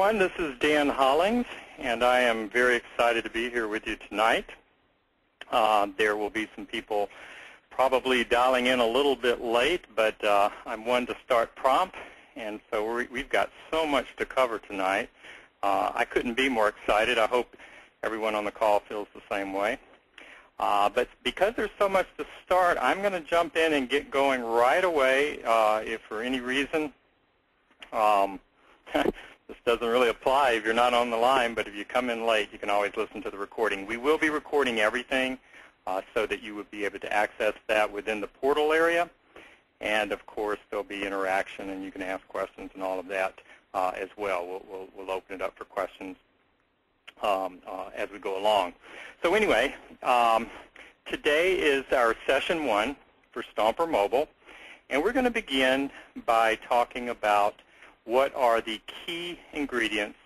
everyone. This is Dan Hollings, and I am very excited to be here with you tonight. There will be some people probably dialing in a little bit late, but I'm one to start prompt, and so we've got so much to cover tonight. I couldn't be more excited. I hope everyone on the call feels the same way. But because there's so much to start, I'm going to jump in and get going right away. If for any reason, this doesn't really apply if you're not on the line, but if you come in late, you can always listen to the recording. We will be recording everything so that you would be able to access that within the portal area. And, of course, there'll be interaction, and you can ask questions and all of that as well. We'll open it up for questions as we go along. So anyway, today is our session 1 for Stomper Mobile, and we're going to begin by talking about what are the key ingredients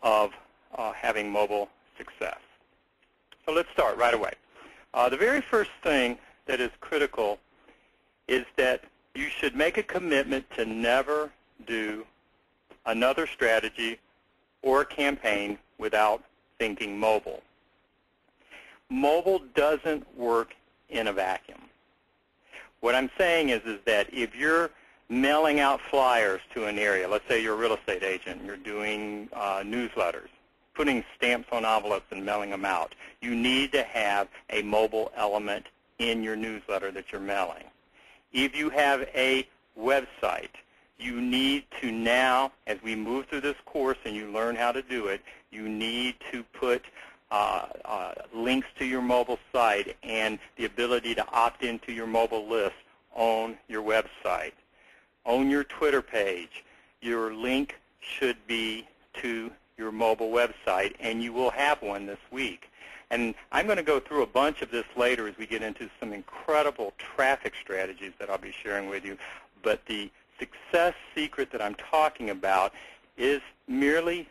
of having mobile success. So let's start right away. The very first thing that is critical is that you should make a commitment to never do another strategy or campaign without thinking mobile. Mobile doesn't work in a vacuum. What I'm saying is that if you're mailing out flyers to an area, let's say you're a real estate agent, and you're doing newsletters, putting stamps on envelopes and mailing them out, you need to have a mobile element in your newsletter that you're mailing. If you have a website, you need to now, as we move through this course and you learn how to do it, you need to put links to your mobile site and the ability to opt into your mobile list on your website. On your Twitter page, your link should be to your mobile website, and you will have one this week. And I'm going to go through a bunch of this later as we get into some incredible traffic strategies that I'll be sharing with you. But the success secret that I'm talking about is merely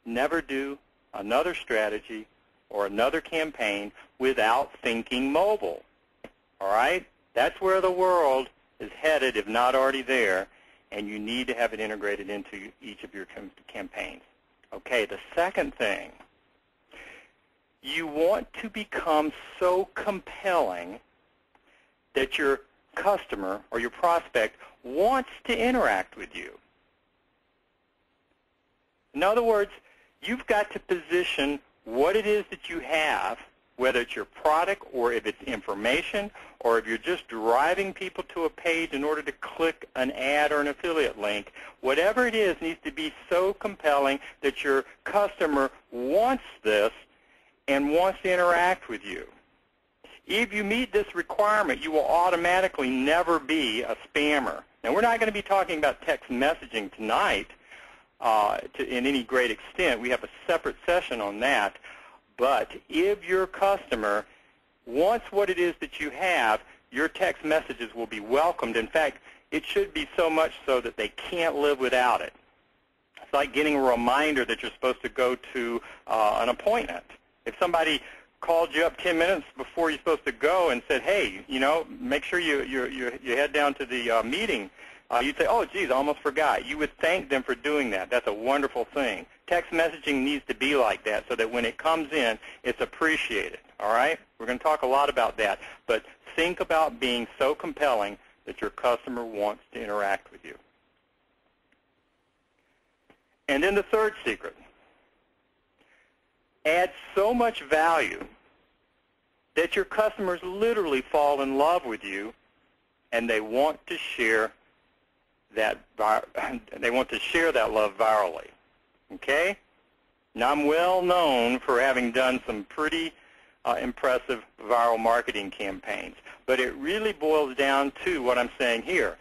never do another strategy or another campaign without thinking mobile. All right? That's where the world is headed, if not already there, and you need to have it integrated into each of your campaigns. Okay, the second thing, you want to become so compelling that your customer or your prospect wants to interact with you. In other words, you've got to position what it is that you have, whether it's your product or if it's information or if you're just driving people to a page in order to click an ad or an affiliate link, whatever it is needs to be so compelling that your customer wants this and wants to interact with you. If you meet this requirement, you will automatically never be a spammer. Now, we're not going to be talking about text messaging tonight in any great extent. We have a separate session on that. But if your customer wants what it is that you have, your text messages will be welcomed. In fact, it should be so much so that they can't live without it. It's like getting a reminder that you're supposed to go to an appointment. If somebody called you up 10 minutes before you're supposed to go and said, hey, you know, make sure you head down to the meeting, you'd say, oh, geez, I almost forgot. You would thank them for doing that. That's a wonderful thing. Text messaging needs to be like that so that when it comes in, it's appreciated. All right? We're going to talk a lot about that. But think about being so compelling that your customer wants to interact with you. And then the third secret, add so much value that your customers literally fall in love with you and they want to share that love virally. Okay? Now, I'm well known for having done some pretty impressive viral marketing campaigns, but it really boils down to what I'm saying here.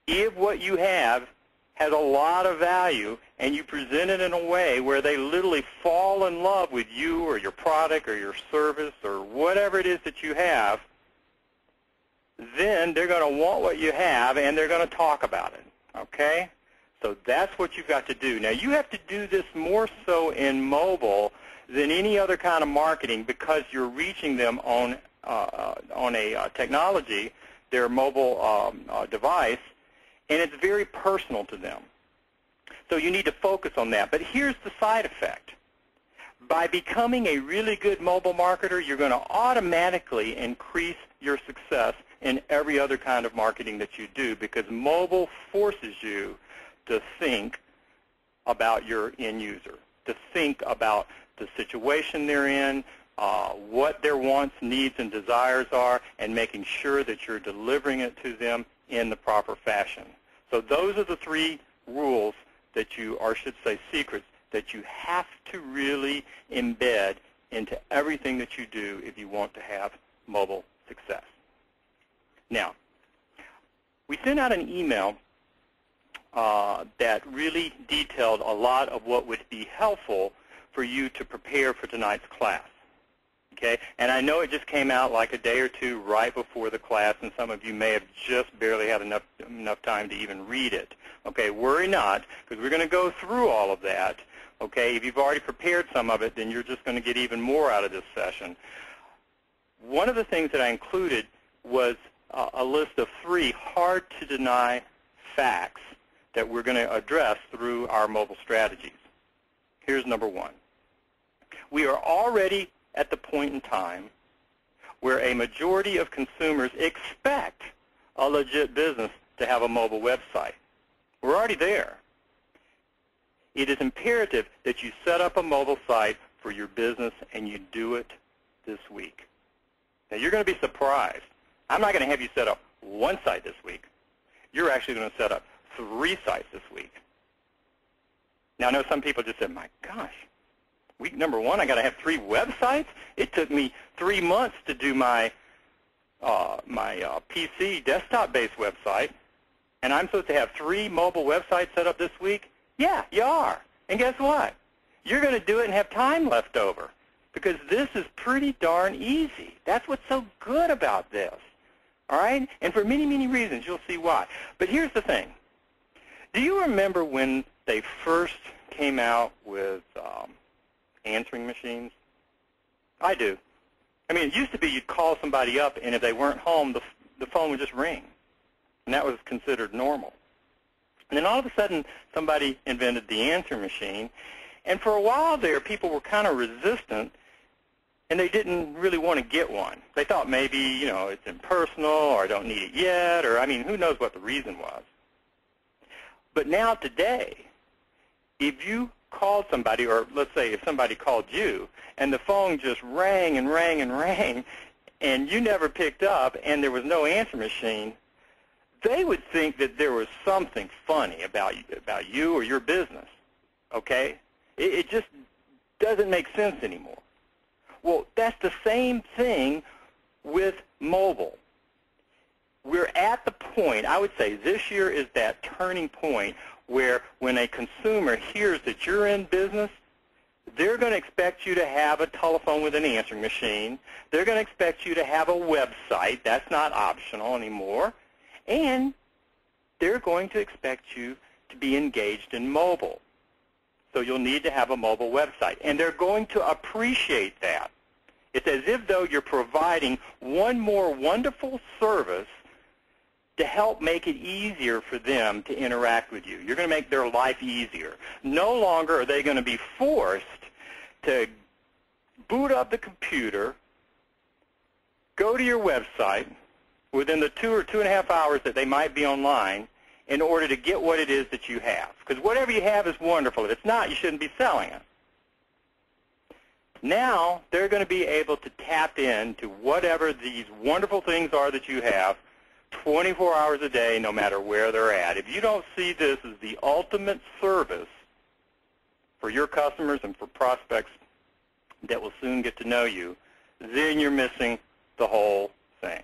If what you have has a lot of value and you present it in a way where they literally fall in love with you or your product or your service or whatever it is that you have, then they're going to want what you have and they're going to talk about it. Okay? So that's what you've got to do. Now, you have to do this more so in mobile than any other kind of marketing because you're reaching them on a technology, their mobile device, and it's very personal to them. So you need to focus on that. But here's the side effect. By becoming a really good mobile marketer, you're going to automatically increase your success in every other kind of marketing that you do, because mobile forces you to think about your end user, to think about the situation they're in, what their wants, needs, and desires are, and making sure that you're delivering it to them in the proper fashion. So those are the three rules that you, or I should say secrets, that you have to really embed into everything that you do if you want to have mobile success. Now, we sent out an email that really detailed a lot of what would be helpful for you to prepare for tonight's class. Okay? And I know it just came out like a day or two right before the class, and some of you may have just barely had enough time to even read it. Okay, worry not, because we're going to go through all of that. Okay, if you've already prepared some of it, then you're just going to get even more out of this session. One of the things that I included was a list of 3 hard-to-deny facts that we're going to address through our mobile strategies. Here's number 1. We are already at the point in time where a majority of consumers expect a legit business to have a mobile website. We're already there. It is imperative that you set up a mobile site for your business, and you do it this week. Now, you're going to be surprised. I'm not going to have you set up one site this week. You're actually going to set up 3 sites this week. Now, I know some people just said, my gosh, week number 1, I got to have 3 websites? It took me 3 months to do my PC desktop-based website, and I'm supposed to have 3 mobile websites set up this week? Yeah, you are. And guess what? You're going to do it and have time left over, because this is pretty darn easy. That's what's so good about this. All right? And for many, many reasons, you'll see why. But here's the thing. Do you remember when they first came out with answering machines? I do. I mean, it used to be you'd call somebody up, and if they weren't home, the phone would just ring. And that was considered normal. And then all of a sudden, somebody invented the answering machine. And for a while there, people were kind of resistant, and they didn't really want to get one. They thought maybe, you know, it's impersonal, or I don't need it yet, or, I mean, who knows what the reason was. But now today, if you called somebody, or let's say if somebody called you, and the phone just rang and rang and rang, and you never picked up, and there was no answer machine, they would think that there was something funny about you or your business, okay? It just doesn't make sense anymore. Well, that's the same thing with mobile. We're at the point, I would say this year is that turning point where when a consumer hears that you're in business, they're going to expect you to have a telephone with an answering machine. They're going to expect you to have a website. That's not optional anymore. And they're going to expect you to be engaged in mobile. So you'll need to have a mobile website. And they're going to appreciate that. It's as if though you're providing one more wonderful service to help make it easier for them to interact with you. You're going to make their life easier. No longer are they going to be forced to boot up the computer, go to your website within the 2 or 2.5 hours that they might be online in order to get what it is that you have. Because whatever you have is wonderful. If it's not, you shouldn't be selling it. Now they're going to be able to tap into whatever these wonderful things are that you have 24 hours a day, no matter where they're at. If you don't see this as the ultimate service for your customers and for prospects that will soon get to know you, then you're missing the whole thing.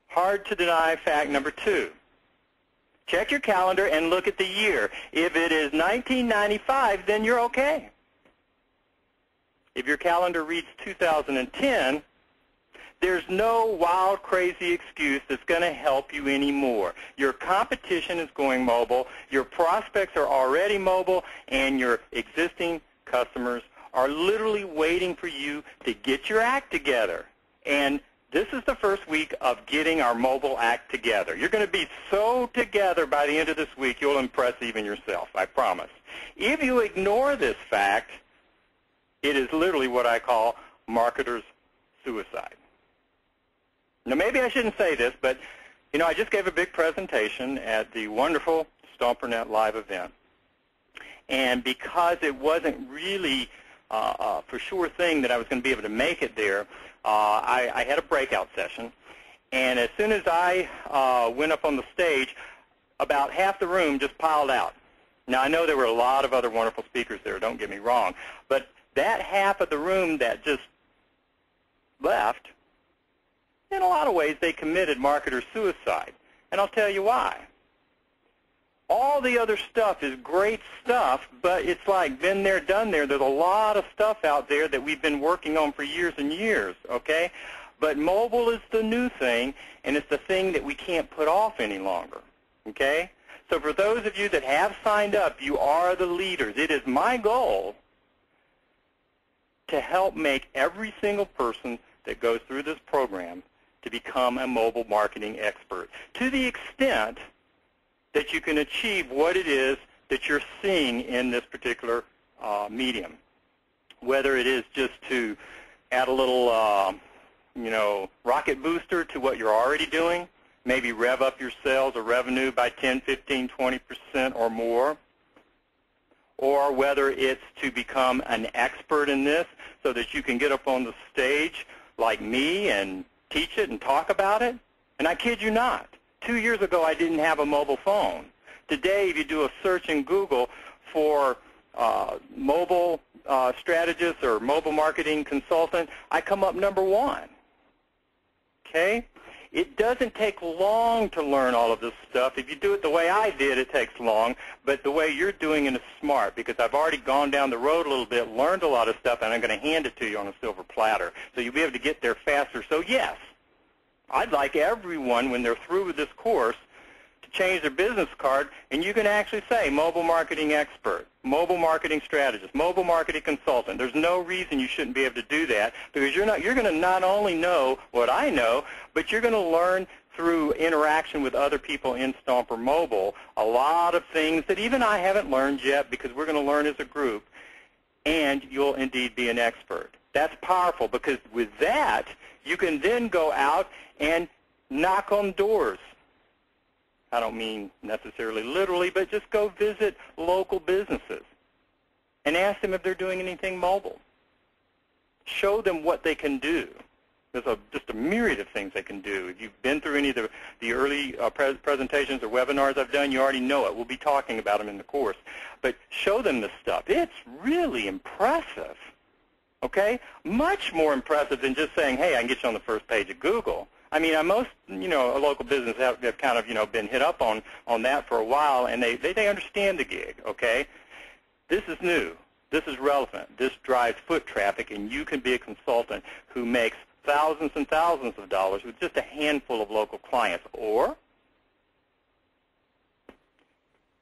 Hard to deny fact number 2. Check your calendar and look at the year. If it is 1995, then you're okay. If your calendar reads 2010, there's no wild, crazy excuse that's going to help you anymore. Your competition is going mobile, your prospects are already mobile, and your existing customers are literally waiting for you to get your act together. And This is the first week of getting our mobile act together. You're going to be so together by the end of this week, you'll impress even yourself, I promise. If you ignore this fact, it is literally what I call marketer's suicide. Now, maybe I shouldn't say this, but, you know, I just gave a big presentation at the wonderful StomperNet Live event. And because it wasn't really for sure thing that I was going to be able to make it there, I had a breakout session. And as soon as I went up on the stage, about half the room just piled out. Now, I know there were a lot of other wonderful speakers there, don't get me wrong, but that half of the room that just left, in a lot of ways, they committed marketer suicide. And I'll tell you why. All the other stuff is great stuff, but it's like been there, done there. There's a lot of stuff out there that we've been working on for years and years, okay? But mobile is the new thing, and it's the thing that we can't put off any longer, okay? So for those of you that have signed up, you are the leaders. It is my goal to help make every single person that goes through this program to become a mobile marketing expert, to the extent that you can achieve what it is that you're seeing in this particular medium. Whether it is just to add a little, you know, rocket booster to what you're already doing, maybe rev up your sales or revenue by 10, 15, 20% or more, or whether it's to become an expert in this so that you can get up on the stage like me and teach it and talk about it. And I kid you not. 2 years ago, I didn't have a mobile phone. Today, if you do a search in Google for mobile strategist or mobile marketing consultant, I come up #1. Okay? It doesn't take long to learn all of this stuff. If you do it the way I did, it takes long, but the way you're doing it is smart, because I've already gone down the road a little bit, learned a lot of stuff, and I'm going to hand it to you on a silver platter. So you'll be able to get there faster. So yes, I'd like everyone, when they're through with this course, to change their business card, and you can actually say mobile marketing expert, mobile marketing strategist, mobile marketing consultant. There's no reason you shouldn't be able to do that, because you're going to not only know what I know, but you're going to learn through interaction with other people in Stomper Mobile a lot of things that even I haven't learned yet, because we're going to learn as a group, and you'll indeed be an expert. That's powerful, because with that, you can then go out and knock on doors. I don't mean necessarily literally, but just go visit local businesses and ask them if they're doing anything mobile. Show them what they can do. There's just a myriad of things they can do. If you've been through any of the early presentations or webinars I've done, you already know it. We'll be talking about them in the course. But show them this stuff. It's really impressive. Okay? Much more impressive than just saying, hey, I can get you on the first page of Google. I mean, most, you know, local businesses have kind of, you know, been hit up on that for a while, and they understand the gig, okay? This is new. This is relevant. This drives foot traffic, and you can be a consultant who makes thousands and thousands of dollars with just a handful of local clients. Or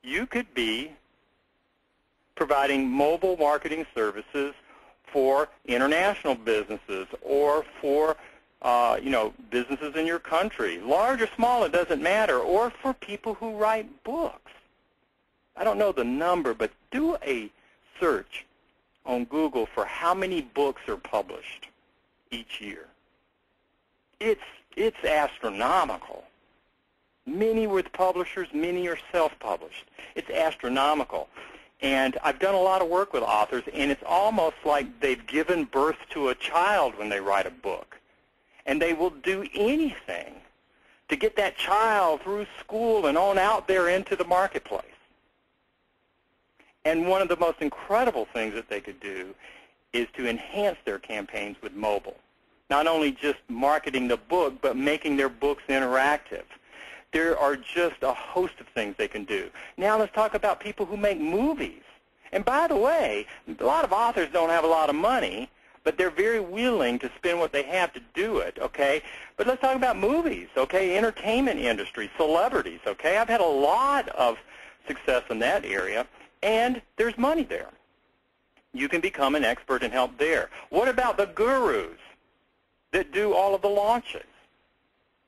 you could be providing mobile marketing services for international businesses, or for you know, businesses in your country, large or small, it doesn't matter, or for people who write books. I don't know the number, but do a search on Google for how many books are published each year. It's astronomical. Many with publishers, many are self-published. It's astronomical. And I've done a lot of work with authors, and it's almost like they've given birth to a child when they write a book. And they will do anything to get that child through school and on out there into the marketplace. And one of the most incredible things that they could do is to enhance their campaigns with mobile. Not only just marketing the book, but making their books interactive. There are just a host of things they can do. Now let's talk about people who make movies. And by the way, a lot of authors don't have a lot of money, but they're very willing to spend what they have to do it, okay? But let's talk about movies, okay? Entertainment industry, celebrities, okay? I've had a lot of success in that area, and there's money there. You can become an expert and help there. What about the gurus? that do all of the launches.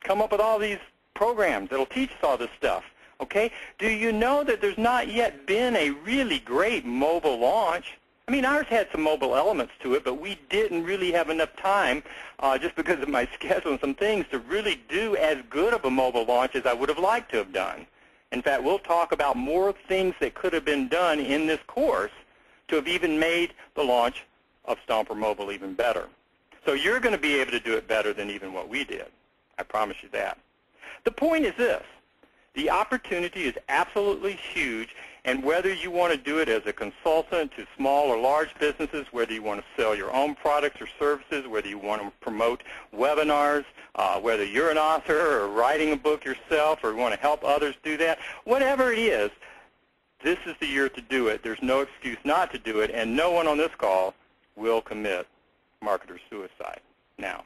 Come up with all these programs that'll teach us all this stuff. Okay? Do you know that there's not yet been a really great mobile launch? I mean, ours had some mobile elements to it, but we didn't really have enough time, just because of my schedule and some things, to really do as good of a mobile launch as I would have liked to have done. In fact, we'll talk about more things that could have been done in this course to have even made the launch of Stomper Mobile even better. So you're going to be able to do it better than even what we did. I promise you that. The point is this. The opportunity is absolutely huge, and whether you want to do it as a consultant to small or large businesses, whether you want to sell your own products or services, whether you want to promote webinars, whether you're an author or writing a book yourself or you want to help others do that, whatever it is, this is the year to do it. There's no excuse not to do it, and no one on this call will commit marketer suicide. Now,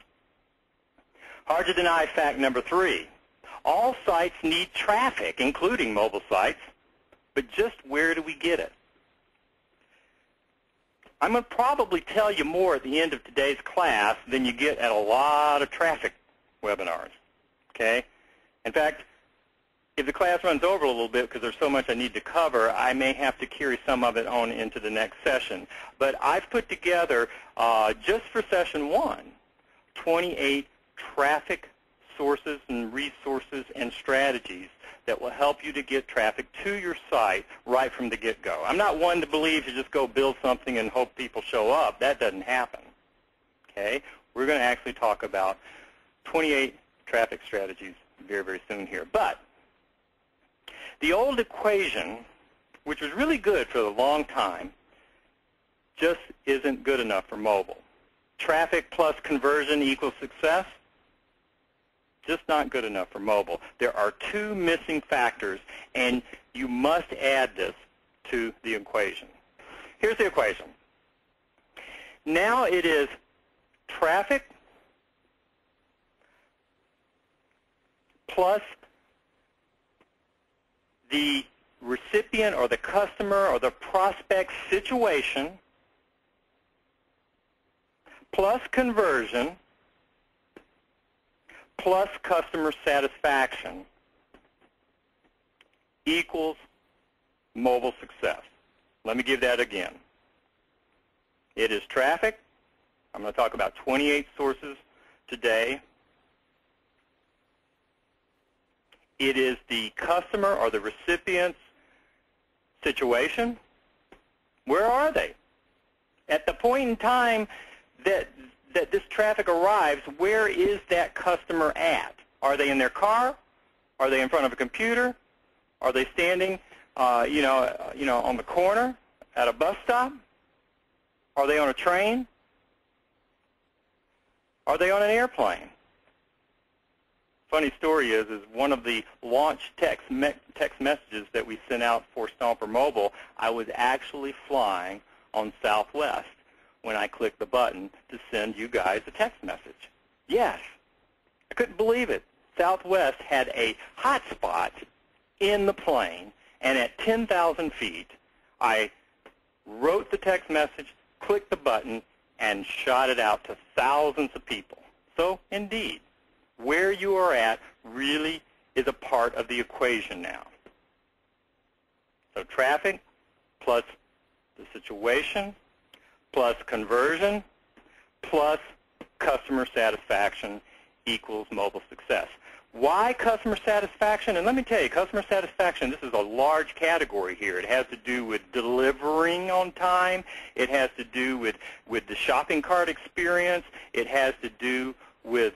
hard to deny fact number 3. All sites need traffic, including mobile sites, but just where do we get it? I'm going to probably tell you more at the end of today's class than you get at a lot of traffic webinars, okay? In fact, if the class runs over a little bit because there's so much I need to cover, I may have to carry some of it on into the next session. But I've put together, just for session 1, 28 traffic sources and resources and strategies that will help you to get traffic to your site right from the get-go. I'm not one to believe you just go build something and hope people show up. That doesn't happen. Okay? We're going to actually talk about 28 traffic strategies very, very soon here. But the old equation, which was really good for a long time, just isn't good enough for mobile. Traffic plus conversion equals success. Just not good enough for mobile. There are 2 missing factors, and you must add this to the equation. Here's the equation. Now it is traffic plus the recipient or the customer or the prospect situation plus conversion plus customer satisfaction equals mobile success. Let me give that again. It is traffic. I'm going to talk about 28 sources today. It is the customer or the recipient's situation. Where are they? At the point in time that this traffic arrives, where is that customer at? Are they in their car? Are they in front of a computer? Are they standing, on the corner at a bus stop? Are they on a train? Are they on an airplane? Funny story is one of the launch text messages that we sent out for Stomper Mobile, I was actually flying on Southwest when I clicked the button to send you guys a text message. Yes, I couldn't believe it. Southwest had a hotspot in the plane, and at 10,000 feet, I wrote the text message, clicked the button, and shot it out to thousands of people. So, indeed, where you are at really is a part of the equation now. So traffic plus the situation plus conversion plus customer satisfaction equals mobile success. Why customer satisfaction? And let me tell you, customer satisfaction, this is a large category here. It has to do with delivering on time. It has to do with the shopping cart experience. It has to do with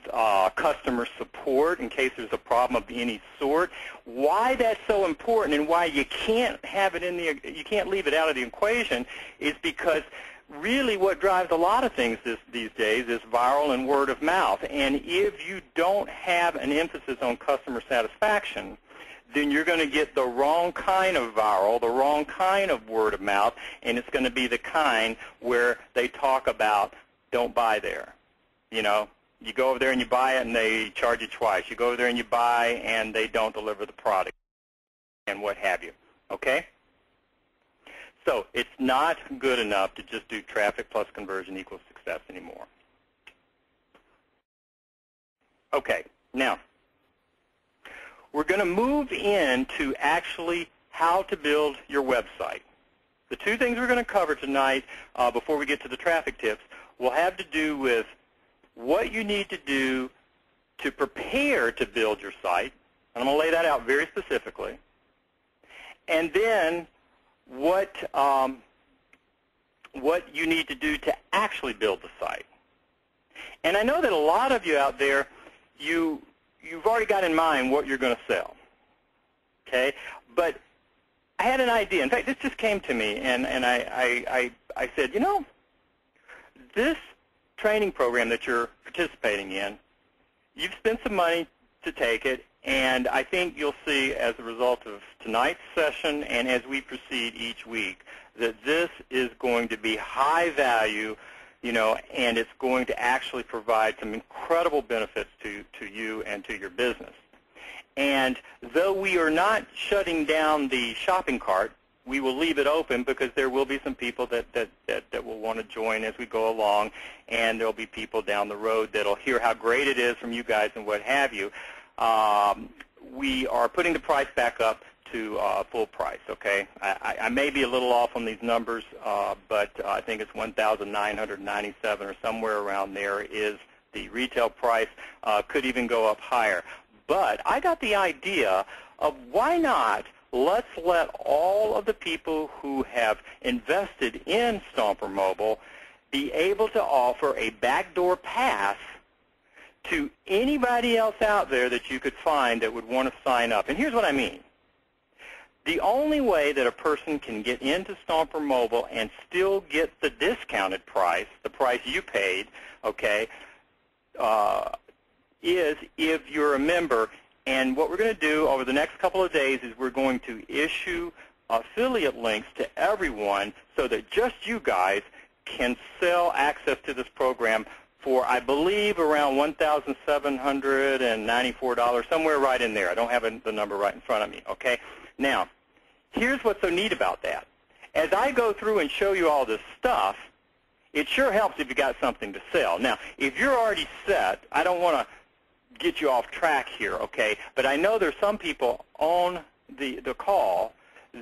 customer support in case there's a problem of any sort. Why that's so important and why you can't have it you can't leave it out of the equation is because really what drives a lot of things these days is viral and word of mouth. And if you don't have an emphasis on customer satisfaction, then you're going to get the wrong kind of viral, the wrong kind of word of mouth, and it's going to be the kind where they talk about don't buy there. You know, you go over there and you buy it and they charge you twice. You go over there and you buy and they don't deliver the product and what have you. Okay? So it's not good enough to just do traffic plus conversion equals success anymore. Okay, now, we're going to move into actually how to build your website. The two things we're going to cover tonight before we get to the traffic tips will have to do with what you need to do to prepare to build your site. And I'm going to lay that out very specifically. And then what you need to do to actually build the site. And I know that a lot of you out there, you've already got in mind what you're going to sell. Okay? But I had an idea. In fact, this just came to me, and I said, you know, this training program that you're participating in, you've spent some money to take it, and I think you'll see as a result of tonight's session and as we proceed each week that this is going to be high value, you know, and it's going to actually provide some incredible benefits to you and to your business. And though we are not shutting down the shopping cart, we will leave it open because there will be some people that will want to join as we go along, and there will be people down the road that will hear how great it is from you guys and what have you. We are putting the price back up to full price, okay? I may be a little off on these numbers, but I think it's $1,997 or somewhere around there is the retail price. Could even go up higher. But I got the idea of why not let's let all of the people who have invested in Stomper Mobile be able to offer a backdoor pass to anybody else out there that you could find that would want to sign up. And here's what I mean. The only way that a person can get into Stomper Mobile and still get the discounted price, the price you paid, okay, is if you're a member. And what we're going to do over the next couple of days is we're going to issue affiliate links to everyone so that just you guys can sell access to this program for, I believe, around $1,794, somewhere right in there. I don't have the number right in front of me, okay? Now, here's what's so neat about that. As I go through and show you all this stuff, it sure helps if you got something to sell. Now, if you're already set, I don't want to get you off track here, okay? But I know there's some people on the call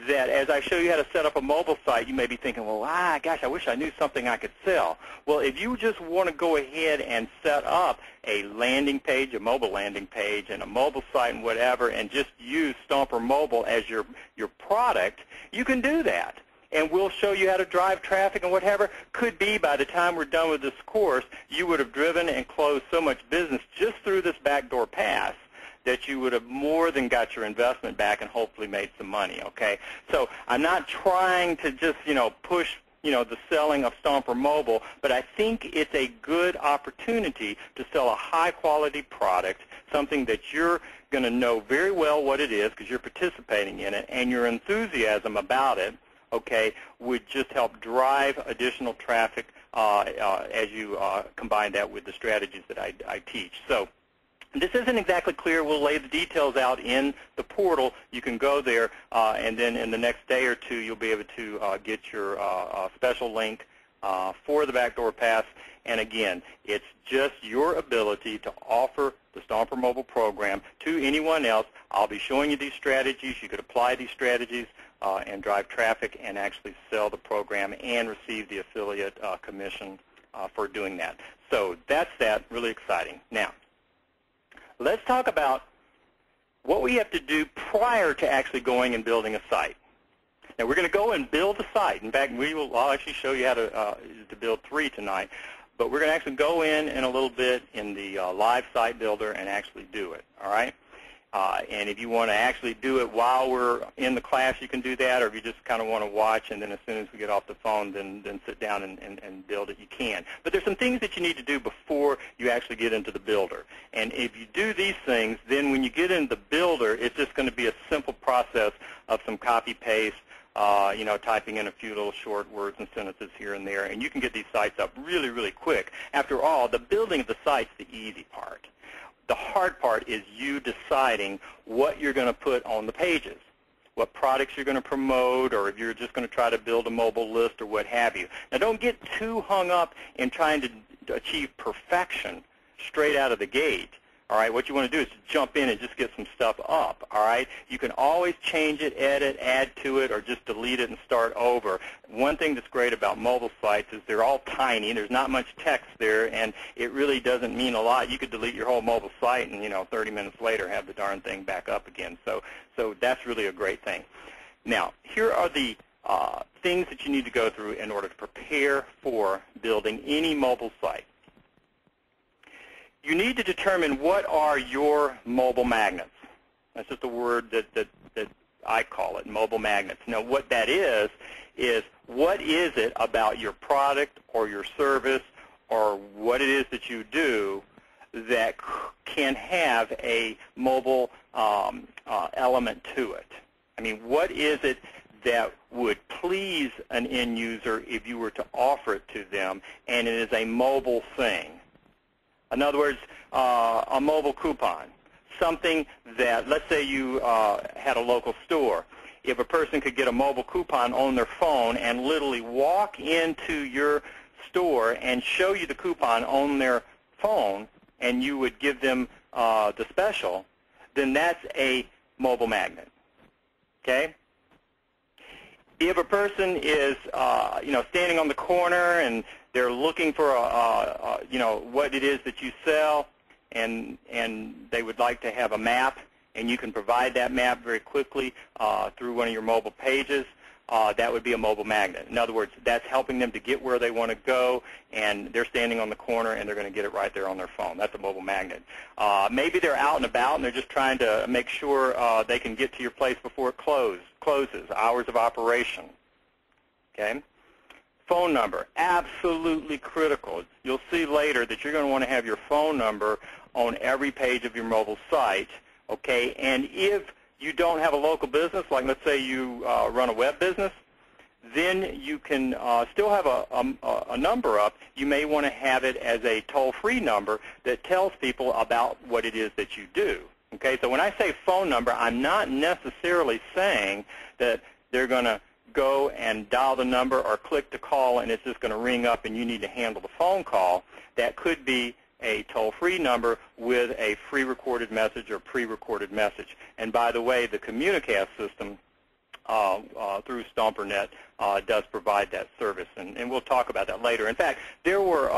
that as I show you how to set up a mobile site, you may be thinking, well, gosh, I wish I knew something I could sell. Well, if you just want to go ahead and set up a landing page, a mobile landing page, and a mobile site and whatever, and just use Stomper Mobile as your product, you can do that. And we'll show you how to drive traffic and whatever. Could be by the time we're done with this course, you would have driven and closed so much business just through this backdoor pass that you would have more than got your investment back and hopefully made some money, okay? So I'm not trying to just, push, the selling of Stomper Mobile, but I think it's a good opportunity to sell a high-quality product, something that you're going to know very well what it is because you're participating in it, and your enthusiasm about it, okay, would just help drive additional traffic as you combine that with the strategies that I teach. So this isn't exactly clear. We'll lay the details out in the portal. You can go there, and then in the next day or two, you'll be able to get your special link for the backdoor pass. And again, it's just your ability to offer the Stomper Mobile program to anyone else. I'll be showing you these strategies. You could apply these strategies and drive traffic and actually sell the program and receive the affiliate commission for doing that. So that's that. Really exciting. Now, let's talk about what we have to do prior to actually going and building a site. Now, we're going to go and build a site. In fact, I'll actually show you how to build 3 tonight. But we're going to actually go in a little bit in the live site builder and actually do it, all right? And if you want to actually do it while we're in the class, you can do that, or if you just kind of want to watch and then as soon as we get off the phone, then sit down and build it, you can. But there's some things that you need to do before you actually get into the builder. And if you do these things, then when you get into the builder, it's just going to be a simple process of some copy-paste, typing in a few little short words and sentences here and there, and you can get these sites up really, really quick. After all, the building of the site's the easy part. The hard part is you deciding what you're going to put on the pages, what products you're going to promote, or if you're just going to try to build a mobile list or what have you. Now, don't get too hung up in trying to achieve perfection straight out of the gate, All right, what you want to do is jump in and just get some stuff up. All right, you can always change it, edit, add to it, or just delete it and start over. One thing that's great about mobile sites is they're all tiny. There's not much text there, and it really doesn't mean a lot. You could delete your whole mobile site and 30 minutes later have the darn thing back up again. So that's really a great thing. Now, here are the things that you need to go through in order to prepare for building any mobile site. You need to determine what are your mobile magnets. That's just a word that I call it, mobile magnets. Now, what that is what is it about your product or your service or what it is that you do that can have a mobile element to it? I mean, what is it that would please an end user if you were to offer it to them, and it is a mobile thing? In other words, a mobile coupon, something that, let's say you had a local store. If a person could get a mobile coupon on their phone and literally walk into your store and show you the coupon on their phone, and you would give them the special, then that's a mobile magnet. Okay? If a person is, standing on the corner and they're looking for what it is that you sell, and they would like to have a map, and you can provide that map very quickly through one of your mobile pages, that would be a mobile magnet. In other words, that's helping them to get where they want to go, and they're standing on the corner and they're going to get it right there on their phone. That's a mobile magnet. Maybe they're out and about and they're just trying to make sure they can get to your place before it closes, hours of operation. Okay? Phone number, absolutely critical. You'll see later that you're going to want to have your phone number on every page of your mobile site. Okay? And if you don't have a local business, like let's say you run a web business, then you can still have a number up. You may want to have it as a toll-free number that tells people about what it is that you do. Okay, so when I say phone number, I'm not necessarily saying that they're going to go and dial the number or click to call and it's just going to ring up and you need to handle the phone call. That could be a toll-free number with a free recorded message or pre-recorded message. And by the way, the Communicast system through StomperNet does provide that service, and we'll talk about that later. In fact, there were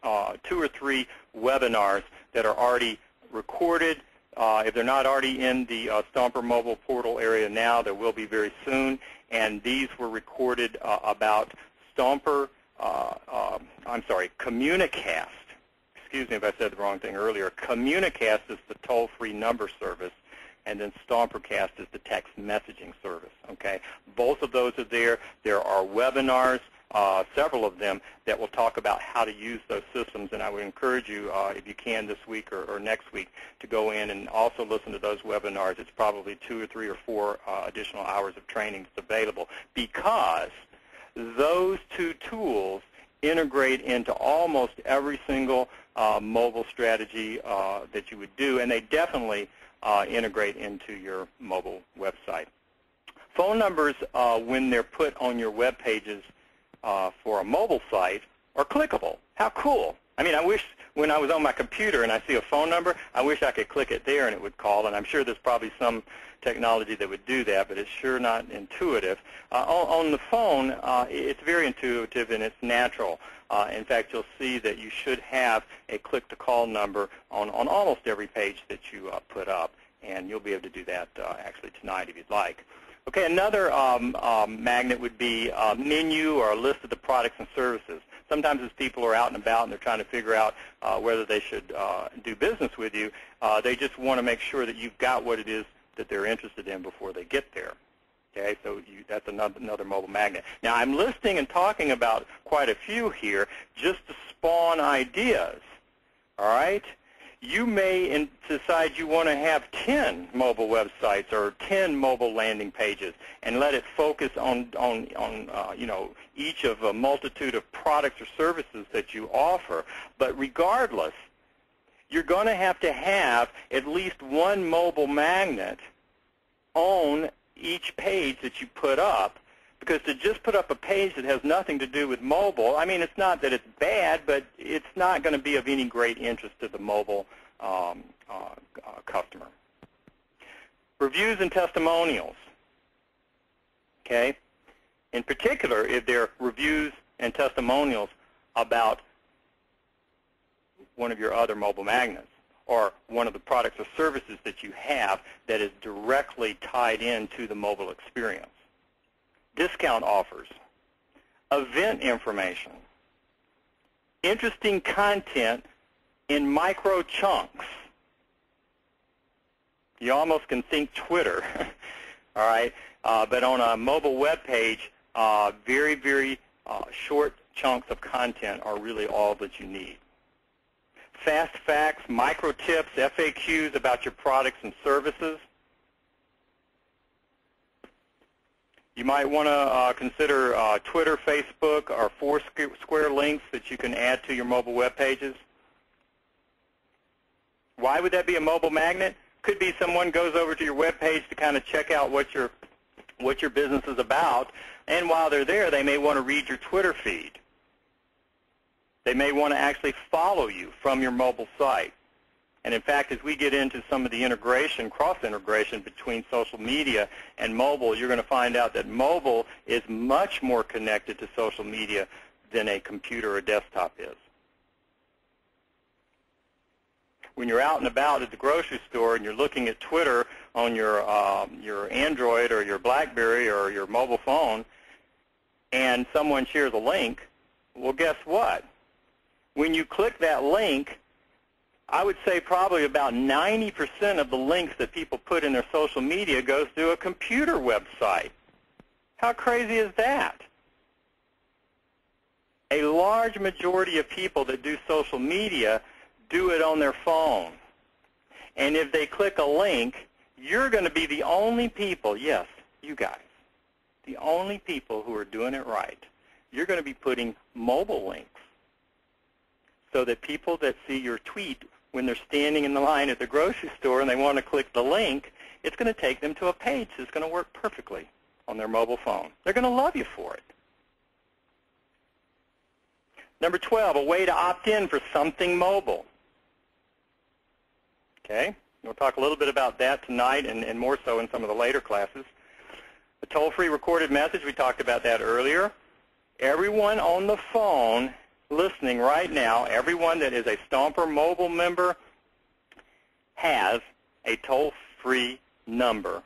2 or 3 webinars that are already recorded. If they're not already in the Stomper mobile portal area now, there will be very soon. And these were recorded about Communicast. Excuse me if I said the wrong thing earlier. Communicast is the toll-free number service, and then StomperCast is the text messaging service. Okay, both of those are there. There are webinars, several of them, that will talk about how to use those systems, and I would encourage you, if you can this week or next week, to go in and also listen to those webinars. It's probably 2 or 3 or 4 additional hours of training that's available, because those 2 tools integrate into almost every single mobile strategy that you would do, and they definitely integrate into your mobile website. Phone numbers, when they're put on your web pages for a mobile site, are clickable. How cool. I mean, I wish when I was on my computer and I see a phone number, I wish I could click it there and it would call, and I'm sure there's probably some technology that would do that, but it's sure not intuitive. On the phone, it's very intuitive and it's natural. In fact, you'll see that you should have a click-to-call number on almost every page that you put up, and you'll be able to do that actually tonight if you'd like. Okay, another magnet would be a menu or a list of the products and services. Sometimes as people are out and about and they're trying to figure out whether they should do business with you, they just want to make sure that you've got what it is that they're interested in before they get there. Okay, so that's another mobile magnet. Now, I'm listing and talking about quite a few here just to spawn ideas, all right? You may decide you want to have 10 mobile websites or 10 mobile landing pages and let it focus on each of a multitude of products or services that you offer. But regardless, you're going to have at least one mobile magnet on each page that you put up, because to just put up a page that has nothing to do with mobile, I mean, it's not that it's bad, but it's not going to be of any great interest to the mobile customer. Reviews and testimonials. Okay? In particular, if they're reviews and testimonials about one of your other mobile magnets or one of the products or services that you have that is directly tied into the mobile experience. Discount offers, event information, interesting content in micro chunks. You almost can think Twitter, all right? But on a mobile web page, very, very short chunks of content are really all that you need. Fast facts, micro tips, FAQs about your products and services. You might want to consider Twitter, Facebook, or Foursquare links that you can add to your mobile web pages. Why would that be a mobile magnet? Could be someone goes over to your web page to kind of check out what your business is about, and while they're there, they may want to read your Twitter feed. They may want to actually follow you from your mobile site. And in fact, as we get into some of the integration, cross-integration between social media and mobile, you're going to find out that mobile is much more connected to social media than a computer or desktop is. When you're out and about at the grocery store and you're looking at Twitter on your Android or your BlackBerry or your mobile phone, and someone shares a link, well, guess what? When you click that link, I would say probably about 90% of the links that people put in their social media goes to a computer website. How crazy is that? A large majority of people that do social media do it on their phone. And if they click a link, you're going to be the only people, yes, you guys, the only people who are doing it right. You're going to be putting mobile links so that people that see your tweet when they're standing in the line at the grocery store and they want to click the link, it's going to take them to a page that's going to work perfectly on their mobile phone. They're going to love you for it. Number 12, a way to opt in for something mobile. Okay, we'll talk a little bit about that tonight and more so in some of the later classes. A toll-free recorded message, we talked about that earlier. Everyone on the phone listening right now, everyone that is a Stomper mobile member has a toll-free number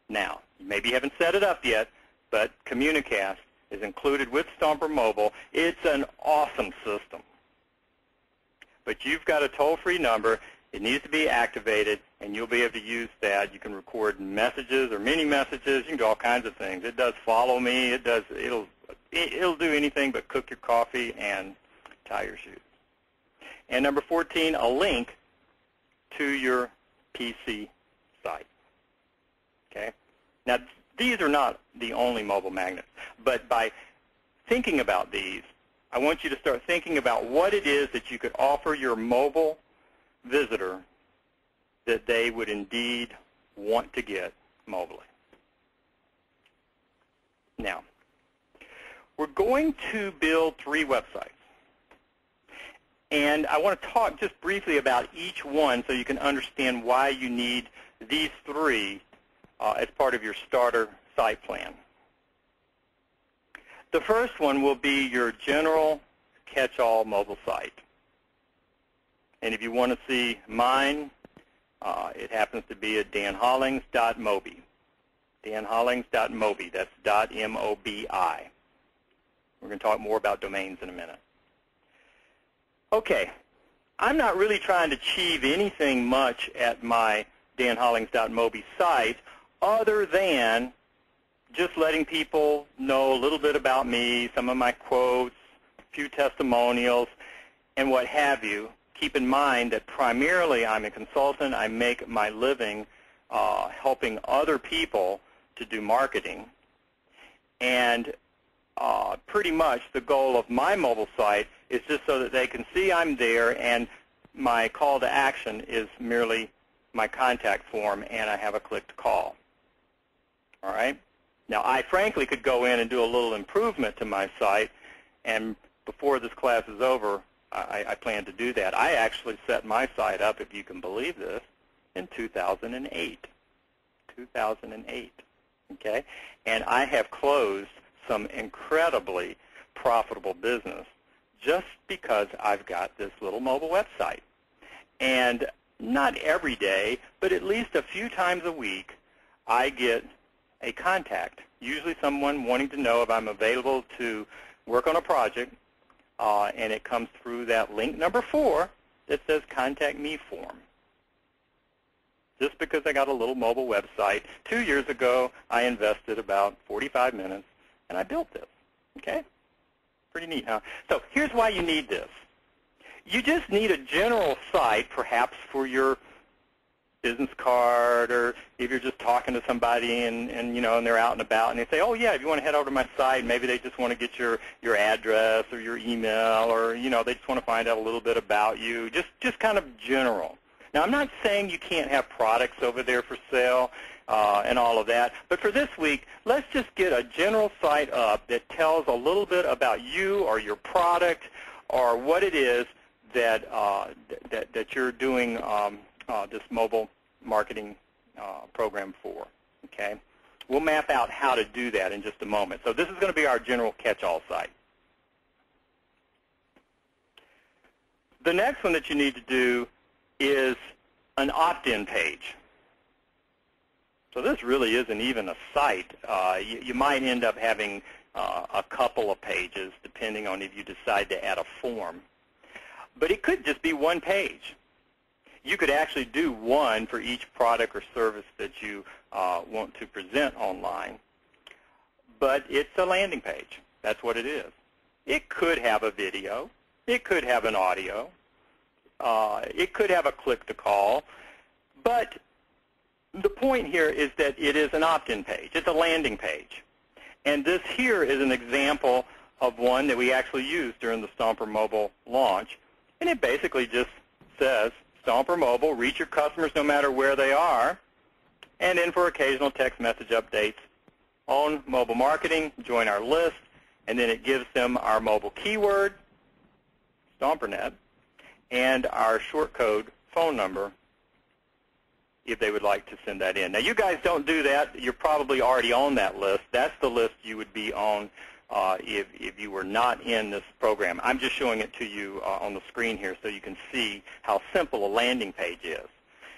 now. Maybe you haven't set it up yet, but Communicast is included with Stomper Mobile. It's an awesome system. But you've got a toll-free number. It needs to be activated, and you'll be able to use that. You can record messages or mini messages. You can do all kinds of things. It does follow me. It'll do anything but cook your coffee and tie your shoes. And number 14, a link to your PC site. Okay? Now, these are not the only mobile magnets, but by thinking about these, I want you to start thinking about what it is that you could offer your mobile visitor that they would indeed want to get mobily. Now, we're going to build 3 websites. And I want to talk just briefly about each one so you can understand why you need these 3 as part of your starter site plan. The first one will be your general catch-all mobile site. And if you want to see mine, it happens to be at danhollings.mobi. danhollings.mobi, that's .mobi. We're going to talk more about domains in a minute. Okay, I'm not really trying to achieve anything much at my danhollings.mobi site other than just letting people know a little bit about me, some of my quotes, a few testimonials, and what have you. Keep in mind that primarily I'm a consultant. I make my living helping other people to do marketing. And pretty much the goal of my mobile site is just so that they can see I'm there, and my call to action is merely my contact form, and I have a click to call. All right? Now, I frankly could go in and do a little improvement to my site, and before this class is over, I plan to do that. I actually set my site up, if you can believe this, in 2008. 2008. Okay? And I have closed some incredibly profitable business just because I've got this little mobile website. And not every day, but at least a few times a week, I get a contact, usually someone wanting to know if I'm available to work on a project, and it comes through that link number 4 that says Contact Me form. Just because I got a little mobile website. 2 years ago, I invested about 45 minutes, and I built this. Okay? Pretty neat, huh? So here's why you need this. You just need a general site, perhaps for your business card, or if you're just talking to somebody and they're out and about and they say, oh yeah, if you want to head over to my site, maybe they just want to get your address or your email, or they just want to find out a little bit about you, just kind of general. Now, I'm not saying you can't have products over there for sale and all of that, but for this week, let's just get a general site up that tells a little bit about you or your product or what it is that that you're doing this mobile marketing program for. Okay, we'll map out how to do that in just a moment. So this is going to be our general catch-all site. The next one that you need to do is an opt-in page. So this really isn't even a site. You might end up having a couple of pages depending on if you decide to add a form. But it could just be one page. You could actually do one for each product or service that you want to present online. But it's a landing page. That's what it is. It could have a video. It could have an audio. It could have a click-to-call. But the point here is that it is an opt-in page. It's a landing page. And this here is an example of one that we actually used during the Stomper Mobile launch. And it basically just says, Stomper Mobile, reach your customers no matter where they are, and then for occasional text message updates on mobile marketing, join our list, and then it gives them our mobile keyword, StomperNet, and our short code phone number if they would like to send that in. Now, you guys don't do that. You're probably already on that list. That's the list you would be on if you were not in this program. I'm just showing it to you on the screen here so you can see how simple a landing page is.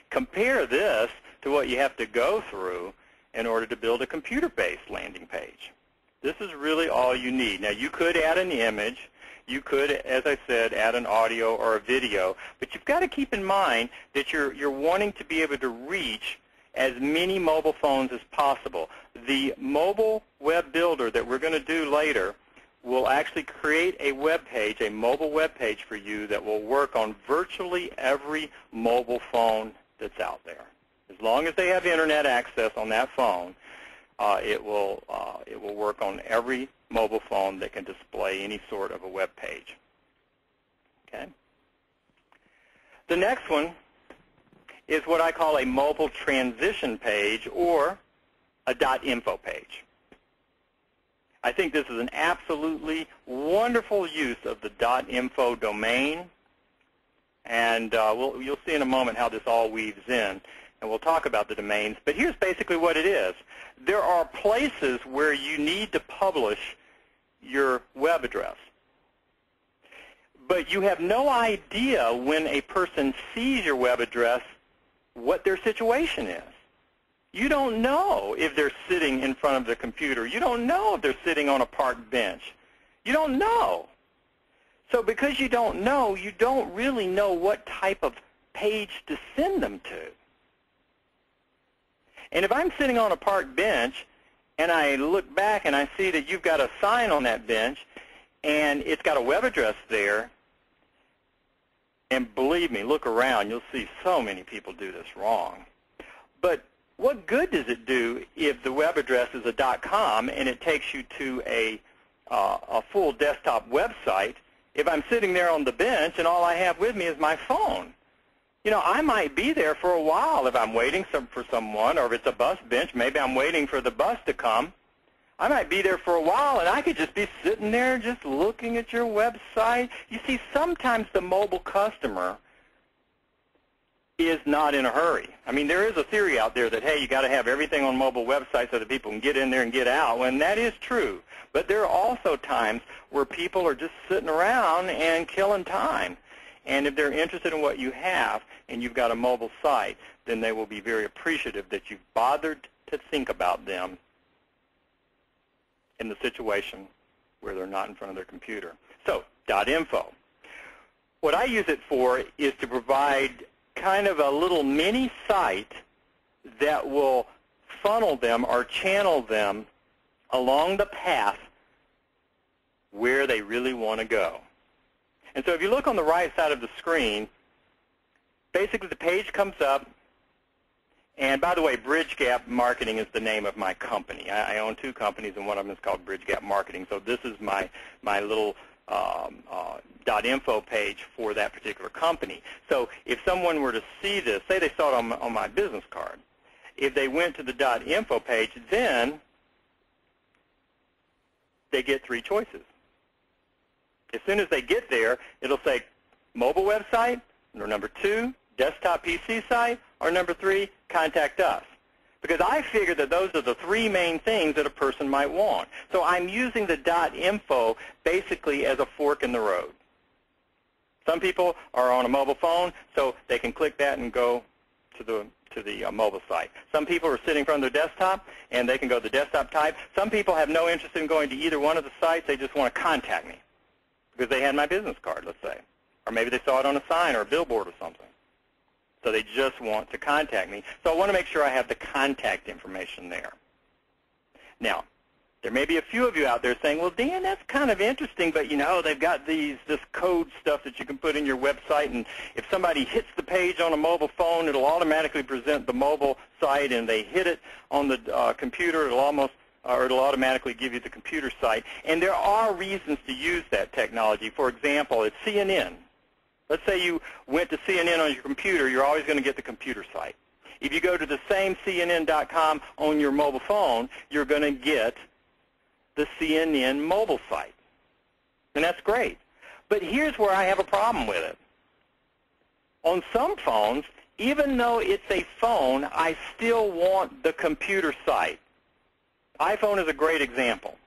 Compare this to what you have to go through in order to build a computer-based landing page. This is really all you need. Now, you could add an image. You could, as I said, add an audio or a video, but you've got to keep in mind that you're wanting to be able to reach as many mobile phones as possible. The mobile web builder that we're going to do later will actually create a web page, a mobile web page for you that will work on virtually every mobile phone that's out there. As long as they have internet access on that phone, it will work on every mobile phone that can display any sort of a web page. Okay. The next one is what I call a mobile transition page or a .info page. I think this is an absolutely wonderful use of the .info domain, and you'll see in a moment how this all weaves in, and we'll talk about the domains. But here's basically what it is. There are places where you need to publish your web address, but you have no idea when a person sees your web address what their situation is. You don't know if they're sitting in front of the computer. You don't know if they're sitting on a park bench. You don't know. So because you don't know, you don't really know what type of page to send them to. And if I'm sitting on a park bench and I look back and I see that you've got a sign on that bench and it's got a web address there, and believe me, look around, you'll see so many people do this wrong. But what good does it do if the web address is a .com and it takes you to a full desktop website if I'm sitting there on the bench and all I have with me is my phone? You know, I might be there for a while if I'm waiting for someone, or if it's a bus bench, maybe I'm waiting for the bus to come. I might be there for a while, and I could just be sitting there just looking at your website. You see, sometimes the mobile customer is not in a hurry. I mean, there is a theory out there that, hey, you got to have everything on mobile websites so that people can get in there and get out, and that is true. But there are also times where people are just sitting around and killing time. And if they're interested in what you have and you've got a mobile site, then they will be very appreciative that you've bothered to think about them in the situation where they're not in front of their computer. So, .info. What I use it for is to provide kind of a little mini site that will funnel them or channel them along the path where they really want to go. And so if you look on the right side of the screen, basically the page comes up. And by the way, Bridge Gap Marketing is the name of my company. I own two companies, and one of them is called Bridge Gap Marketing. So this is my little .info page for that particular company. So if someone were to see this, say they saw it on my business card, if they went to the .info page, then they get three choices. As soon as they get there, it'll say mobile website, or number 2, desktop PC site, or number 3, contact us. Because I figure that those are the three main things that a person might want. So I'm using the .info basically as a fork in the road. Some people are on a mobile phone, so they can click that and go to the mobile site. Some people are sitting in front of their desktop, and they can go to the desktop type. Some people have no interest in going to either one of the sites. They just want to contact me because they had my business card, let's say. Or maybe they saw it on a sign or a billboard or something. So they just want to contact me. So I want to make sure I have the contact information there. Now, there may be a few of you out there saying, well, Dan, that's kind of interesting, but, you know, they've got this code stuff that you can put in your website, and if somebody hits the page on a mobile phone, it'll automatically present the mobile site, and they hit it on the computer, it'll automatically give you the computer site. And there are reasons to use that technology. For example, it's CNN. Let's say you went to CNN on your computer, you're always going to get the computer site. If you go to the same CNN.com on your mobile phone, you're going to get the CNN mobile site. And that's great. But here's where I have a problem with it. On some phones, even though it's a phone, I still want the computer site. iPhone is a great example.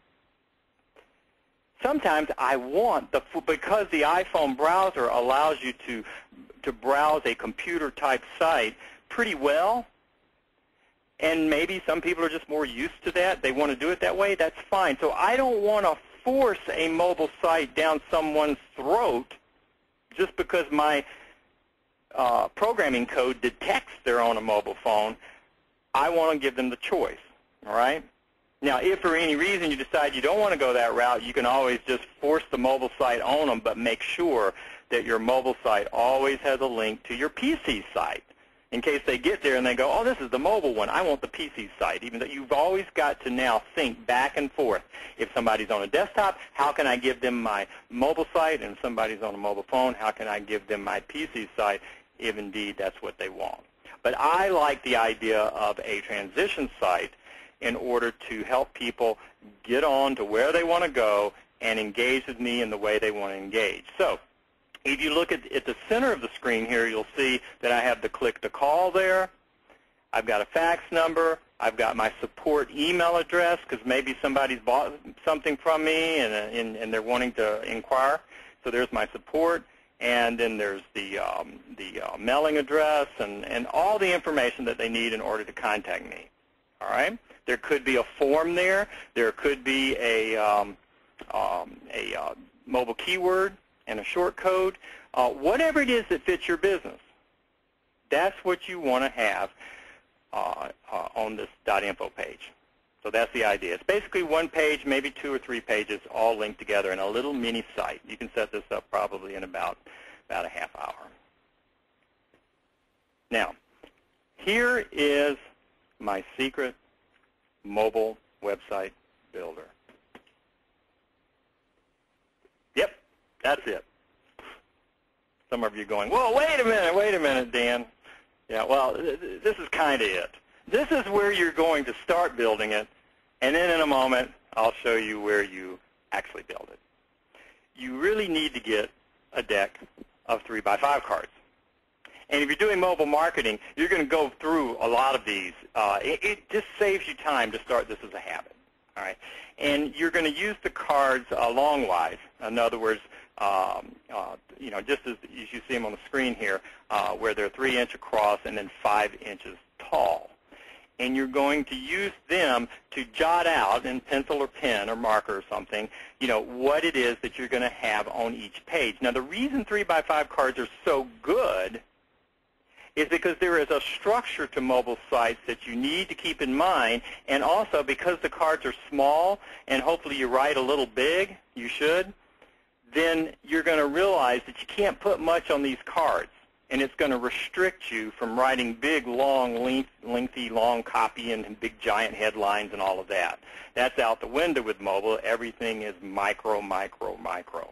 Sometimes I want because the iPhone browser allows you to browse a computer-type site pretty well, and maybe some people are just more used to that. They want to do it that way. That's fine. So I don't want to force a mobile site down someone's throat just because my programming code detects they're on a mobile phone. I want to give them the choice, all right? Now, if for any reason you decide you don't want to go that route, you can always just force the mobile site on them, but make sure that your mobile site always has a link to your PC site. In case they get there and they go, oh, this is the mobile one, I want the PC site. Even though you've always got to now think back and forth. If somebody's on a desktop, how can I give them my mobile site? And if somebody's on a mobile phone, how can I give them my PC site, if indeed that's what they want? But I like the idea of a transition site in order to help people get on to where they want to go and engage with me in the way they want to engage. So if you look at the center of the screen here, you'll see that I have the click to call there. I've got a fax number. I've got my support email address because maybe somebody's bought something from me and they're wanting to inquire. So there's my support. And then there's the mailing address and all the information that they need in order to contact me. All right? There could be a form there. There could be a mobile keyword and a short code. Whatever it is that fits your business, that's what you want to have on this .info page. So that's the idea. It's basically one page, maybe 2 or 3 pages, all linked together in a little mini site. You can set this up probably in about a half hour. Now, here is my secret mobile website builder. Yep, that's it. Some of you are going, well, wait a minute, Dan. Yeah, well, this is kind of it. This is where you're going to start building it, and then in a moment, I'll show you where you actually build it. You really need to get a deck of 3x5 cards. And if you're doing mobile marketing, you're going to go through a lot of these. It just saves you time to start this as a habit. All right, and you're going to use the cards longwise. In other words, you know, just as you see them on the screen here, where they're 3 inches across and then 5 inches tall. And you're going to use them to jot out in pencil or pen or marker or something, you know, what it is that you're going to have on each page. Now, the reason 3x5 cards are so good is because there is a structure to mobile sites that you need to keep in mind, and also because the cards are small and hopefully you write a little big, you should, then you're going to realize that you can't put much on these cards, and it's going to restrict you from writing big, long, lengthy, long copy and big, giant headlines and all of that. That's out the window with mobile. Everything is micro, micro, micro.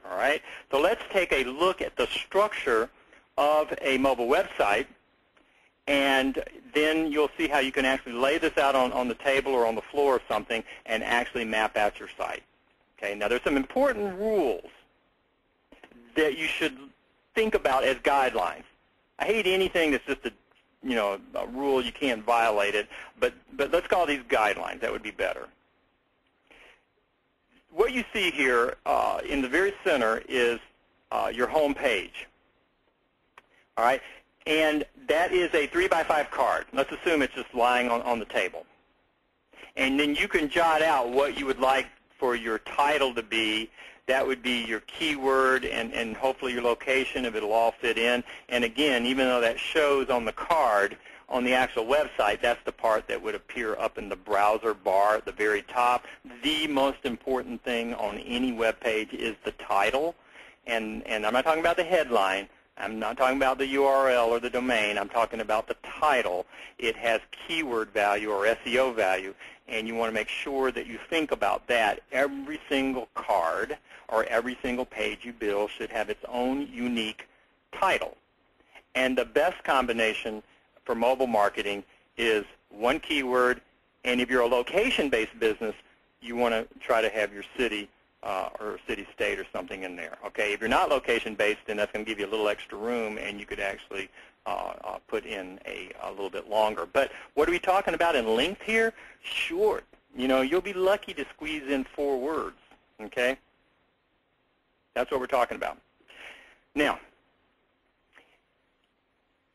All right? So let's take a look at the structure of a mobile website, and then you'll see how you can actually lay this out on the table or on the floor or something and actually map out your site. Okay, now there's some important rules that you should think about as guidelines. I hate anything that's just a rule, you can't violate it, but let's call these guidelines. That would be better. What you see here in the very center is your home page. All right, and that is a 3x5 card. Let's assume it's just lying on the table. And then you can jot out what you would like for your title to be. That would be your keyword and hopefully your location, if it'll all fit in. And again, even though that shows on the card, on the actual website, that's the part that would appear up in the browser bar at the very top. The most important thing on any web page is the title. And I'm not talking about the headline. I'm not talking about the URL or the domain. I'm talking about the title. It has keyword value or SEO value, and you want to make sure that you think about that. Every single card or every single page you build should have its own unique title. And the best combination for mobile marketing is one keyword, and if you're a location-based business, you want to try to have your city or city-state or something in there. Okay, if you're not location-based, then that's going to give you a little extra room, and you could actually put in a little bit longer. But what are we talking about in length here? Short. You know, you'll be lucky to squeeze in 4 words. Okay, that's what we're talking about. Now,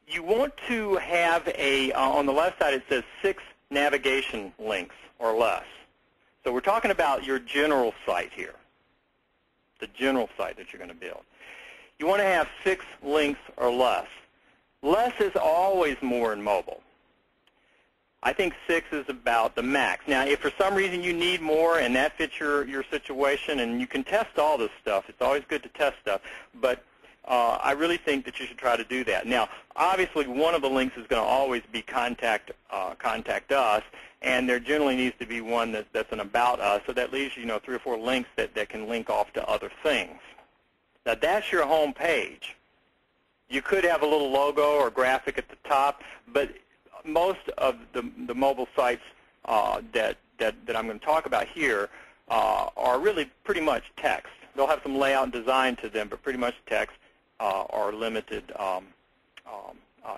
you want to have on the left side it says 6 navigation links or less. So we're talking about your general site here, the general site that you're going to build. You want to have 6 links or less. Less is always more in mobile. I think 6 is about the max. Now, if for some reason you need more and that fits your situation, and you can test all this stuff, it's always good to test stuff, but I really think that you should try to do that. Now, obviously, one of the links is going to always be contact us, and there generally needs to be one that's an about us, so that leaves you 3 or 4 links that can link off to other things. Now, that's your home page. You could have a little logo or graphic at the top, but most of the mobile sites that I'm going to talk about here are really pretty much text. They'll have some layout and design to them, but pretty much text or limited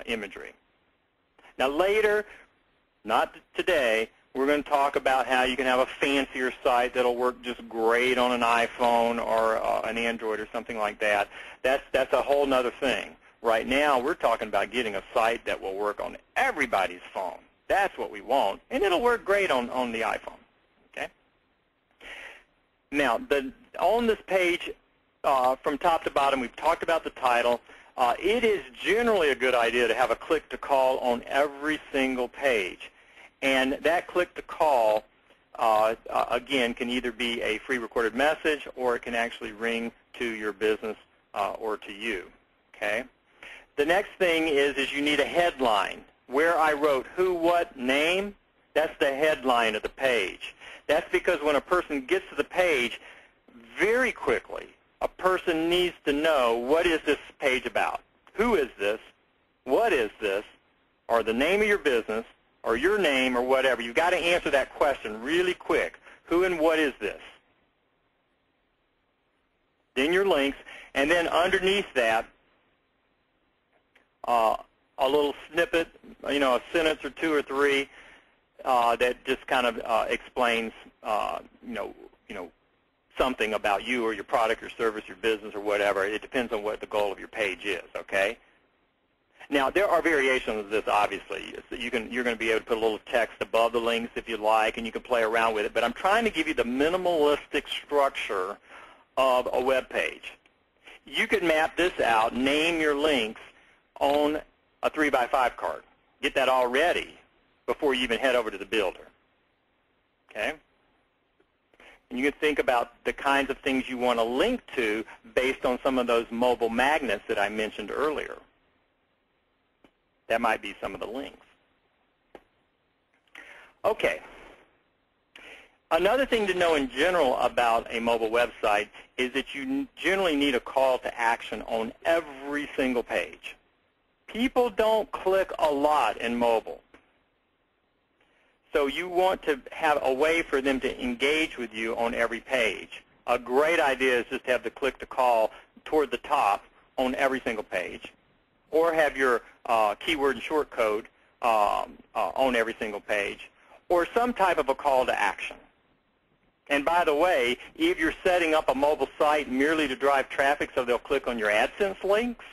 imagery. Now later, not today, we're going to talk about how you can have a fancier site that'll work just great on an iPhone or an Android or something like that. That's a whole nother thing. Right now, we're talking about getting a site that will work on everybody's phone. That's what we want, and it'll work great on the iPhone. Okay. Now, on this page, from top to bottom, we've talked about the title. It is generally a good idea to have a click-to-call on every single page. And that click-to-call, again, can either be a free recorded message or it can actually ring to your business or to you. Okay? The next thing is you need a headline. Where I wrote who, what, name, that's the headline of the page. That's because when a person gets to the page, very quickly, a person needs to know, what is this page about? Who is this? What is this? Or the name of your business, or your name, or whatever. You've got to answer that question really quick. Who and what is this? Then your links, and then underneath that, a little snippet, a sentence or two or three that just kind of explains, something about you or your product or service, your business or whatever. It depends on what the goal of your page is, okay? Now, there are variations of this, obviously. You're going to be able to put a little text above the links if you like, and you can play around with it. But I'm trying to give you the minimalistic structure of a web page. You could map this out, name your links on a 3x5 card. Get that all ready before you even head over to the builder. Okay? And you can think about the kinds of things you want to link to based on some of those mobile magnets that I mentioned earlier. That might be some of the links. Okay. Another thing to know in general about a mobile website is that you generally need a call to action on every single page. People don't click a lot in mobile. So you want to have a way for them to engage with you on every page. A great idea is just to have the click to call toward the top on every single page, or have your keyword and short code on every single page, or some type of a call to action. And by the way, if you're setting up a mobile site merely to drive traffic so they'll click on your AdSense links,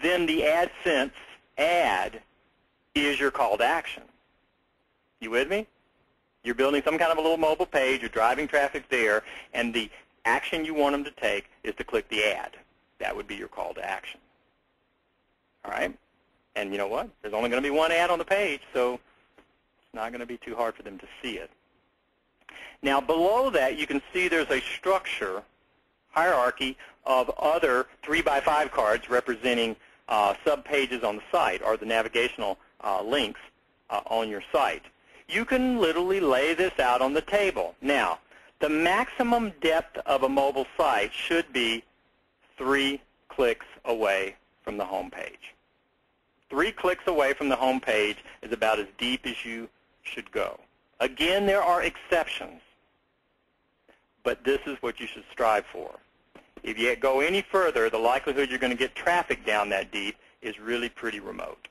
then the AdSense ad is your call to action. You with me? You're building some kind of a little mobile page, you're driving traffic there, and the action you want them to take is to click the ad. That would be your call to action. All right? And you know what? There's only going to be one ad on the page, so it's not going to be too hard for them to see it. Now, below that, you can see there's a structure, hierarchy of other 3x5 cards representing sub-pages on the site, or the navigational links on your site. You can literally lay this out on the table. Now, the maximum depth of a mobile site should be 3 clicks away from the home page. 3 clicks away from the home page is about as deep as you should go. Again, there are exceptions, but this is what you should strive for. If you go any further, the likelihood you're going to get traffic down that deep is really pretty remote,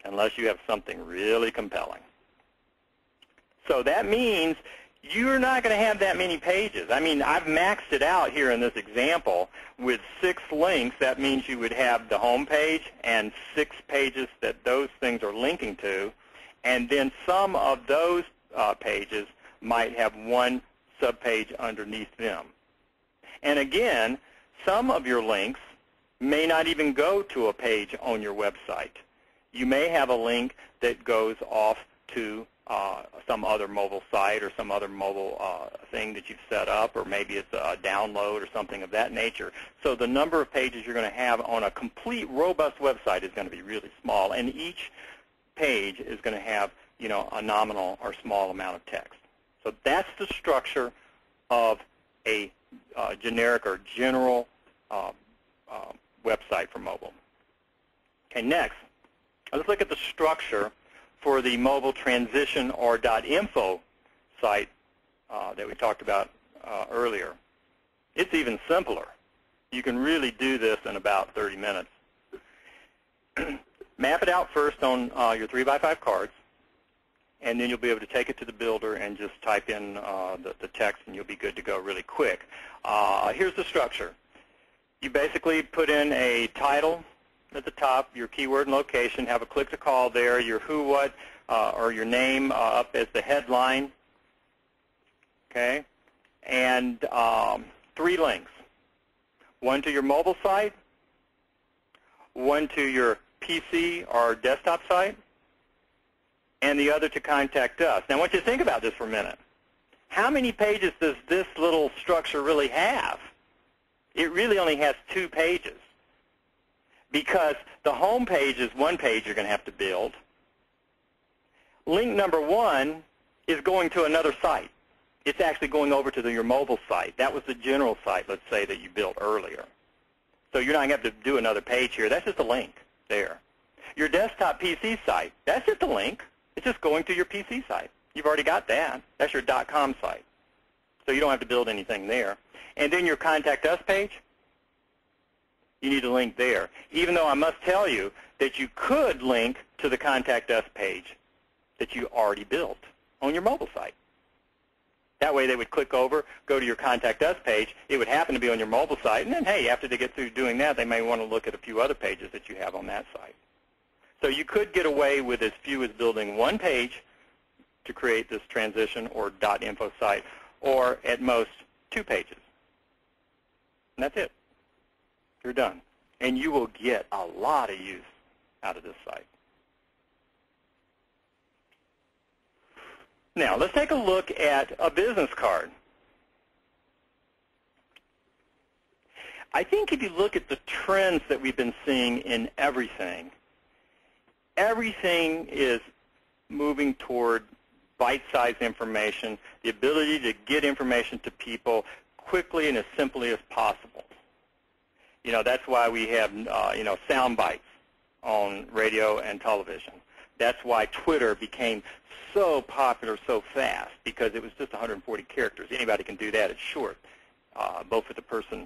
unless you have something really compelling. So that means you're not going to have that many pages. I mean, I've maxed it out here in this example with 6 links. That means you would have the home page and 6 pages that those things are linking to, and then some of those pages might have 1 subpage underneath them. And again, some of your links may not even go to a page on your website. You may have a link that goes off to some other mobile site or some other mobile thing that you've set up, or maybe it's a download or something of that nature. So the number of pages you're going to have on a complete, robust website is going to be really small, and each page is going to have, a nominal or small amount of text. So that's the structure of a generic or general website for mobile. Okay, next, let's look at the structure for the mobile transition or .info site that we talked about earlier. It's even simpler. You can really do this in about 30 minutes. Map it out first on your 3x5 cards, and then you'll be able to take it to the builder and just type in the text, and you'll be good to go really quick. Here's the structure. You basically put in a title at the top, your keyword and location, have a click to call there, your who, what, or your name up as the headline, okay, and 3 links. 1 to your mobile site, 1 to your PC or desktop site, and the other to contact us. Now I want you to think about this for a minute. How many pages does this little structure really have? It really only has 2 pages, because the home page is 1 page you're going to have to build. Link number 1 is going to another site. It's actually going over to your mobile site. That was the general site, let's say, that you built earlier. So you're not going to have to do another page here. That's just a link there. Your desktop PC site, that's just a link. It's just going to your PC site. You've already got that. That's your .com site. So you don't have to build anything there. And then your Contact Us page, you need to link there. Even though I must tell you that you could link to the Contact Us page that you already built on your mobile site. That way they would click over, go to your Contact Us page. It would happen to be on your mobile site. And then, hey, after they get through doing that, they may want to look at a few other pages that you have on that site. So you could get away with as few as building one page to create this transition or .info site, or at most 2 pages. And that's it. You're done. And you will get a lot of use out of this site. Now, let's take a look at a business card. I think if you look at the trends that we've been seeing in everything, everything is moving toward bite-sized information, the ability to get information to people quickly and as simply as possible. You know, that's why we have, sound bites on radio and television. That's why Twitter became so popular so fast, because it was just 140 characters. Anybody can do that. It's short, both for the person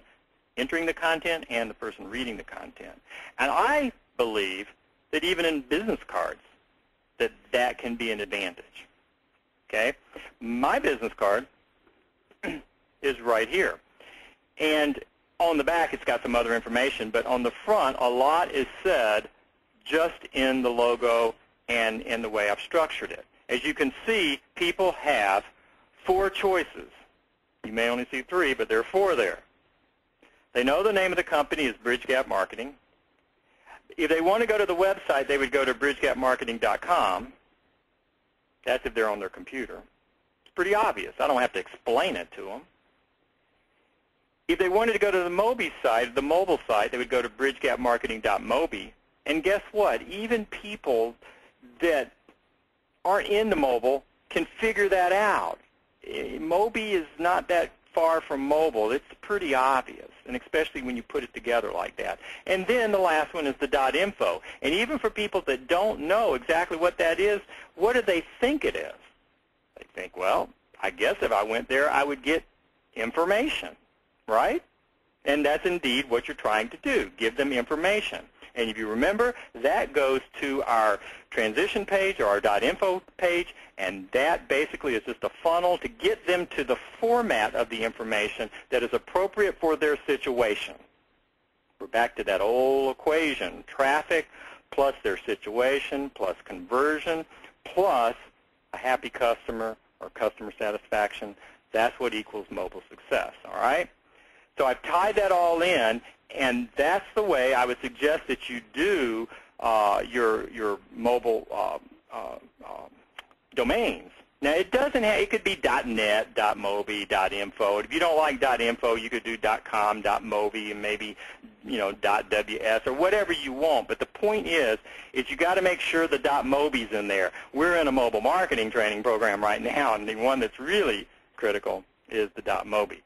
entering the content and the person reading the content. And I believe that even in business cards, that can be an advantage. Okay? My business card is right here. And on the back, it's got some other information, but on the front, a lot is said just in the logo and in the way I've structured it. As you can see, people have 4 choices. You may only see 3, but there are 4 there. They know the name of the company is Bridge Gap Marketing. If they want to go to the website, they would go to bridgegapmarketing.com. That's if they're on their computer. It's pretty obvious. I don't have to explain it to them. If they wanted to go to the Mobi site, the mobile site, they would go to bridgegapmarketing.mobi. And guess what? Even people that aren't into mobile can figure that out. Mobi is not that far from mobile. It's pretty obvious, and especially when you put it together like that. And then the last one is the .info. And even for people that don't know exactly what that is, what do they think it is? They think, well, I guess if I went there, I would get information, right? And that's indeed what you're trying to do, give them information. And if you remember, that goes to our transition page or our .info page, and that basically is just a funnel to get them to the format of the information that is appropriate for their situation. We're back to that old equation, traffic plus their situation plus conversion plus a happy customer or customer satisfaction. That's what equals mobile success, all right? So I've tied that all in, and that's the way I would suggest that you do your mobile domains. Now, it doesn't have, it could be .net, .mobi, .info. If you don't like .info, you could do .com, .mobi, and maybe, .ws or whatever you want. But the point is you got to make sure the .mobi's in there. We're in a mobile marketing training program right now, and the one that's really critical is the .mobi.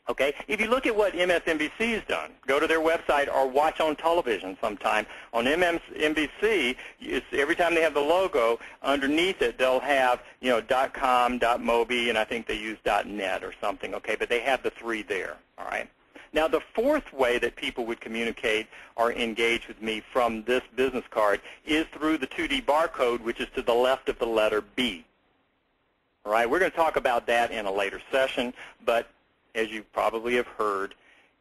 Okay? If you look at what MSNBC has done, go to their website or watch on television sometime. On MSNBC, every time they have the logo, underneath it they'll have, .com, .mobi, and I think they use .net or something, okay? But they have the 3 there, all right? Now, the 4th way that people would communicate or engage with me from this business card is through the 2D barcode, which is to the left of the letter B. All right? We're going to talk about that in a later session, but as you probably have heard,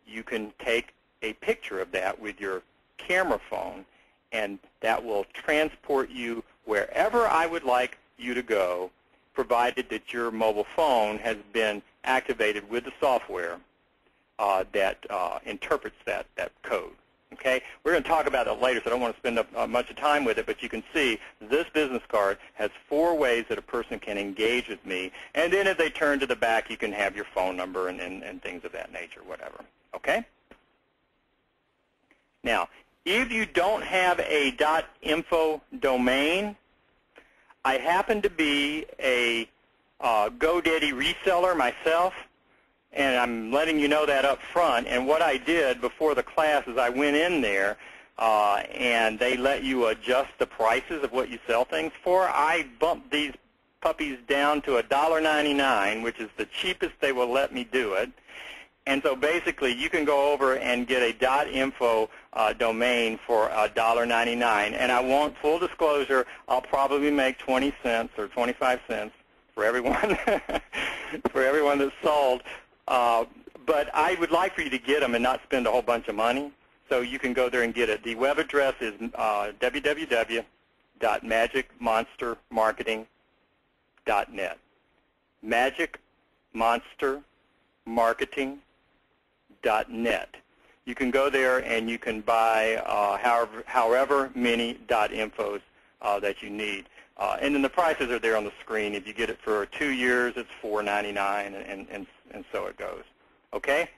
you can take a picture of that with your camera phone, and that will transport you wherever I would like you to go, provided that your mobile phone has been activated with the software that interprets that code. Okay? We're going to talk about that later, so I don't want to spend much time with it, but you can see this business card has 4 ways that a person can engage with me, and then as they turn to the back, you can have your phone number and things of that nature, whatever. Okay? Now, if you don't have a .info domain, I happen to be a GoDaddy reseller myself, and I'm letting you know that up front. And what I did before the class is I went in there, and they let you adjust the prices of what you sell things for. I bumped these puppies down to $1.99, which is the cheapest they will let me do it. And so basically, you can go over and get a .info domain for $1.99. And I want full disclosure, I'll probably make 20 cents or 25 cents for everyone, for everyone that's sold. But I would like for you to get them and not spend a whole bunch of money. So you can go there and get it. The web address is www.magicmonstermarketing.net. magicmonstermarketing.net. You can go there and you can buy however many .infos that you need. And then the prices are there on the screen. If you get it for 2 years, it's $4.99, and so it goes. Okay?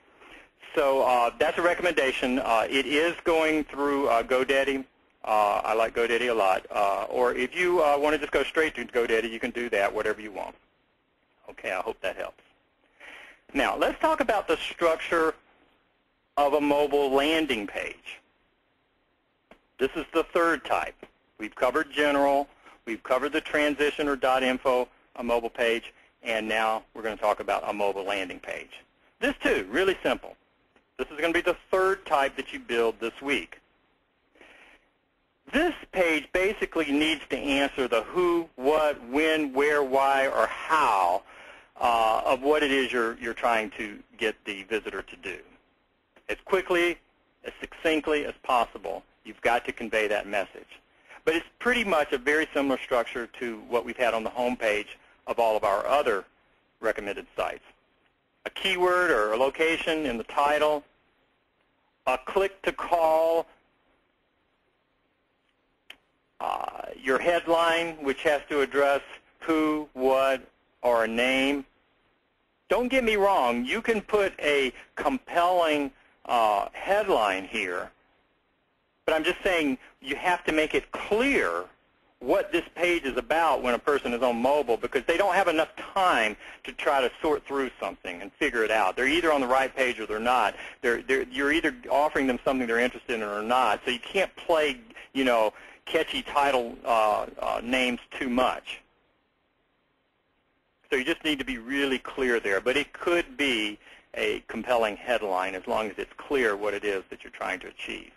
So that's a recommendation. It is going through GoDaddy. I like GoDaddy a lot. Or if you want to just go straight to GoDaddy, you can do that, whatever you want. Okay, I hope that helps. Now, let's talk about the structure of a mobile landing page. This is the third type. We've covered general. We've covered the transition or .info, a mobile page, and now we're going to talk about a mobile landing page. This, too, really simple. This is going to be the third type that you build this week. This page basically needs to answer the who, what, when, where, why, or how of what it is you're trying to get the visitor to do. As quickly, as succinctly as possible, you've got to convey that message. But it's pretty much a very similar structure to what we've had on the home page of all of our other recommended sites. A keyword or a location in the title, a click to call, your headline, which has to address who, what, or a name. Don't get me wrong, you can put a compelling headline here, but I'm just saying you have to make it clear what this page is about when a person is on mobile, because they don't have enough time to try to sort through something and figure it out. They're either on the right page or they're not. You're either offering them something they're interested in or not, so you can't play, you know, catchy title names too much. So you just need to be really clear there. But it could be a compelling headline as long as it's clear what it is that you're trying to achieve.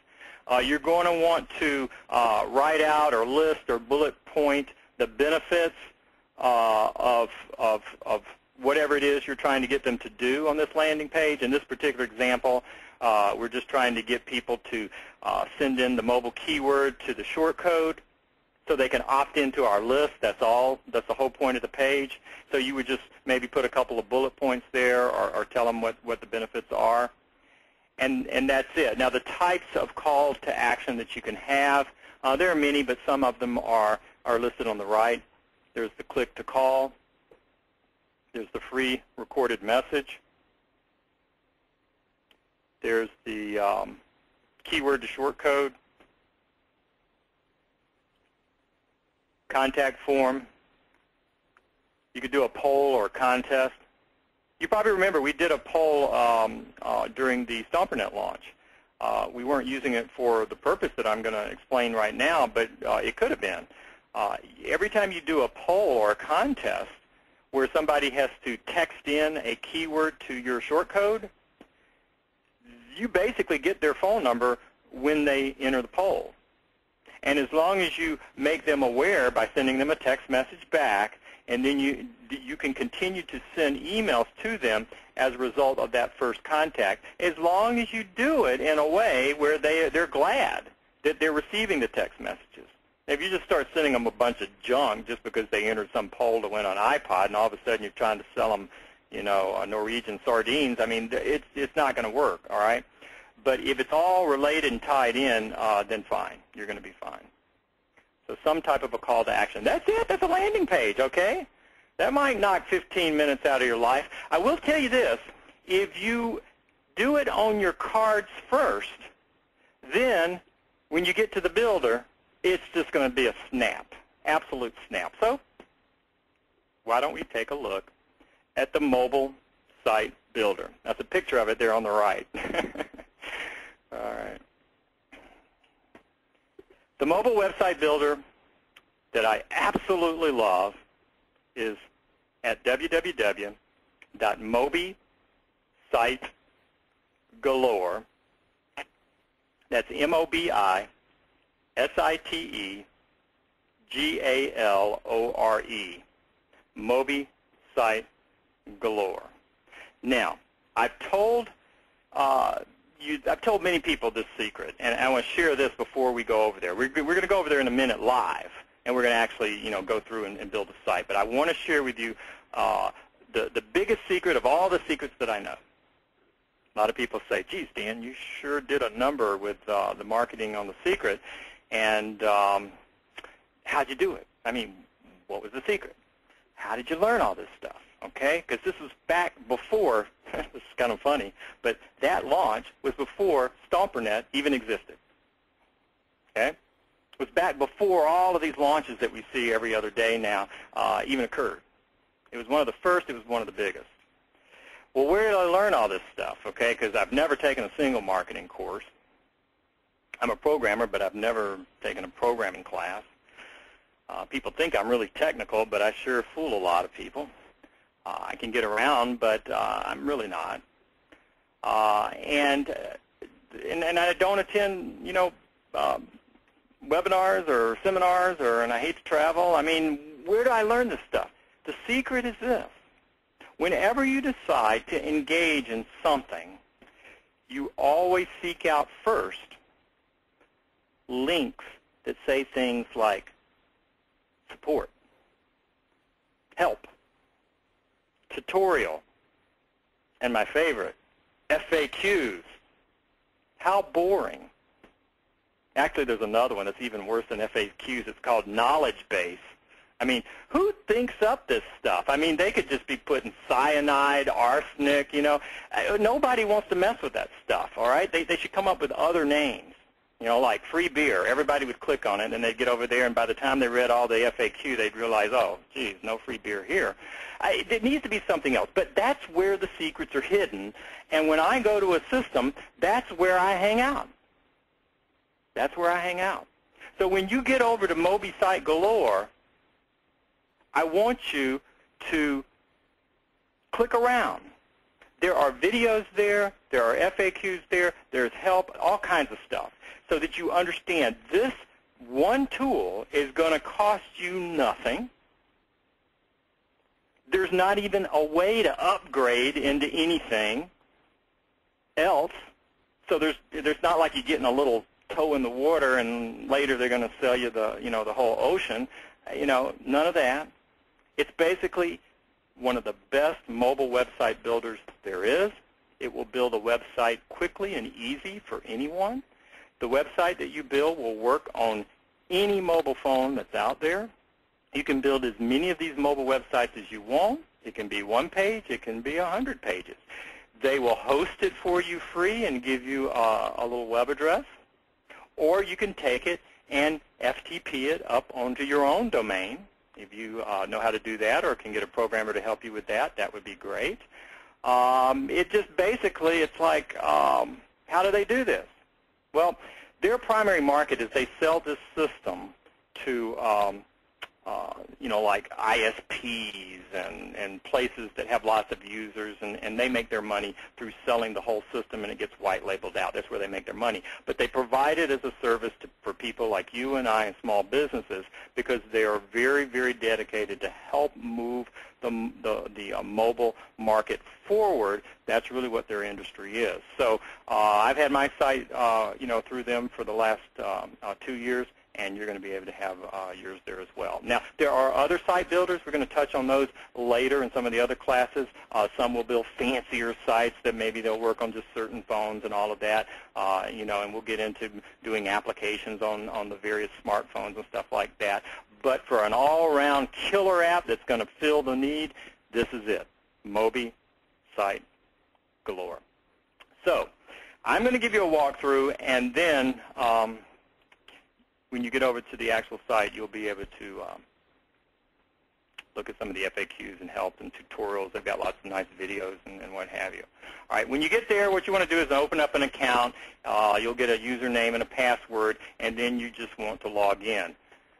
You're going to want to write out or list or bullet point the benefits of whatever it is you're trying to get them to do on this landing page. In this particular example, we're just trying to get people to send in the mobile keyword to the short code so they can opt into our list. That's all. That's the whole point of the page. So you would just maybe put a couple of bullet points there or tell them what the benefits are. And that's it. Now, the types of calls to action that you can have, there are many, but some of them are listed on the right. There's the click to call. There's the free recorded message. There's the keyword to short code, contact form. You could do a poll or a contest. You probably remember we did a poll during the StomperNet launch. We weren't using it for the purpose that I'm going to explain right now, but it could have been. Every time you do a poll or a contest where somebody has to text in a keyword to your short code, you basically get their phone number when they enter the poll. And as long as you make them aware by sending them a text message back, and then you can continue to send emails to them as a result of that first contact, as long as you do it in a way where they're glad that they're receiving the text messages. If you just start sending them a bunch of junk just because they entered some poll to win on iPod, and all of a sudden you're trying to sell them, you know, Norwegian sardines, I mean, it's not going to work, all right? But if it's all related and tied in, then fine. You're going to be fine. So some type of a call to action. That's it. That's a landing page, okay? That might knock 15 minutes out of your life. I will tell you this. If you do it on your cards first, then when you get to the builder, it's just going to be a snap, absolute snap. So why don't we take a look at the mobile site builder? That's a picture of it there on the right. All right. The mobile website builder that I absolutely love is at www.mobisitegalore. That's MOBISITEGALORE. Mobi Site Galore. Now, I've told many people this secret, and I want to share this before we go over there. We're going to go over there in a minute live, and we're going to actually, go through and build a site. But I want to share with you the biggest secret of all the secrets that I know. A lot of people say, geez, Dan, you sure did a number with the marketing on the secret, and how'd you do it? I mean, what was the secret? How did you learn all this stuff? Okay, because this was back before, this is kind of funny, but that launch was before StomperNet even existed. Okay? It was back before all of these launches that we see every other day now even occurred. It was one of the first, it was one of the biggest. Well, where did I learn all this stuff? Okay, because I've never taken a single marketing course. I'm a programmer, but I've never taken a programming class. People think I'm really technical, but I sure fool a lot of people. I can get around, but I'm really not. And I don't attend, webinars or seminars, and I hate to travel. I mean, where do I learn this stuff? The secret is this. Whenever you decide to engage in something, you always seek out first links that say things like support, help, tutorial, and my favorite, FAQs. How boring. Actually, there's another one that's even worse than FAQs. It's called knowledge base. I mean, who thinks up this stuff? I mean, they could just be putting cyanide, arsenic, Nobody wants to mess with that stuff, all right? They should come up with other names, like free beer. Everybody would click on it, and they'd get over there, and by the time they read all the FAQ, they'd realize, oh, geez, no free beer here. It needs to be something else. But that's where the secrets are hidden, and when I go to a system, that's where I hang out. That's where I hang out. So when you get over to Mobi Site Galore, I want you to click around. There are videos there. There are FAQs there. There's help, all kinds of stuff, so that you understand this one tool is going to cost you nothing. There's not even a way to upgrade into anything else. So there's not like you're getting a little toe in the water and later they're going to sell you the the whole ocean. None of that. It's basically one of the best mobile website builders there is. It will build a website quickly and easy for anyone. The website that you build will work on any mobile phone that's out there. You can build as many of these mobile websites as you want. It can be one page. It can be 100 pages. They will host it for you free and give you a little web address. Or you can take it and FTP it up onto your own domain. If you know how to do that or can get a programmer to help you with that, that would be great. It just basically, it's like, how do they do this? Well, their primary market is they sell this system to, like ISPs and places that have lots of users, and they make their money through selling the whole system, and it gets white labeled out. That's where they make their money. But they provide it as a service for people like you and I and small businesses because they are very, very dedicated to help move the mobile market forward. That's really what their industry is. So I've had my site, through them for the last 2 years. And you're going to be able to have yours there as well. Now, there are other site builders. We're going to touch on those later in some of the other classes. Some will build fancier sites that maybe they'll work on just certain phones and all of that, and we'll get into doing applications on the various smartphones and stuff like that. But for an all-around killer app that's going to fill the need, this is it, Mobi Site Galore. So I'm going to give you a walkthrough, and then when you get over to the actual site, you'll be able to look at some of the FAQs and help and tutorials. They've got lots of nice videos and what have you. All right, when you get there, what you want to do is open up an account. You'll get a username and a password, and then you just want to log in.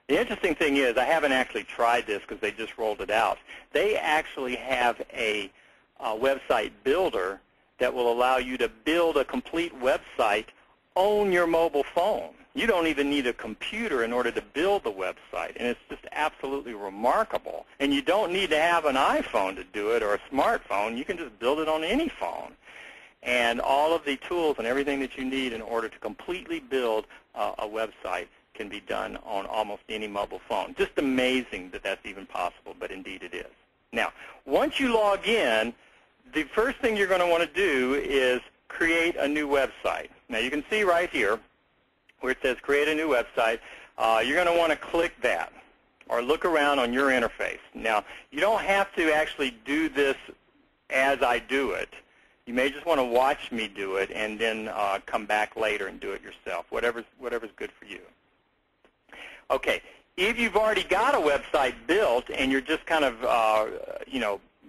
The interesting thing is, I haven't actually tried this because they just rolled it out. They actually have a website builder that will allow you to build a complete website on your mobile phone. You don't even need a computer in order to build the website, and it's just absolutely remarkable. And you don't need to have an iPhone to do it or a smartphone. You can just build it on any phone. And all of the tools and everything that you need in order to completely build a website can be done on almost any mobile phone. Just amazing that that's even possible, but indeed it is. Now, once you log in, the first thing you're going to want to do is create a new website. Now, you can see right here where it says create a new website. You're going to want to click that or look around on your interface. Now, you don't have to actually do this as I do it. You may just want to watch me do it and then come back later and do it yourself, whatever's good for you. Okay, if you've already got a website built and you're just kind of,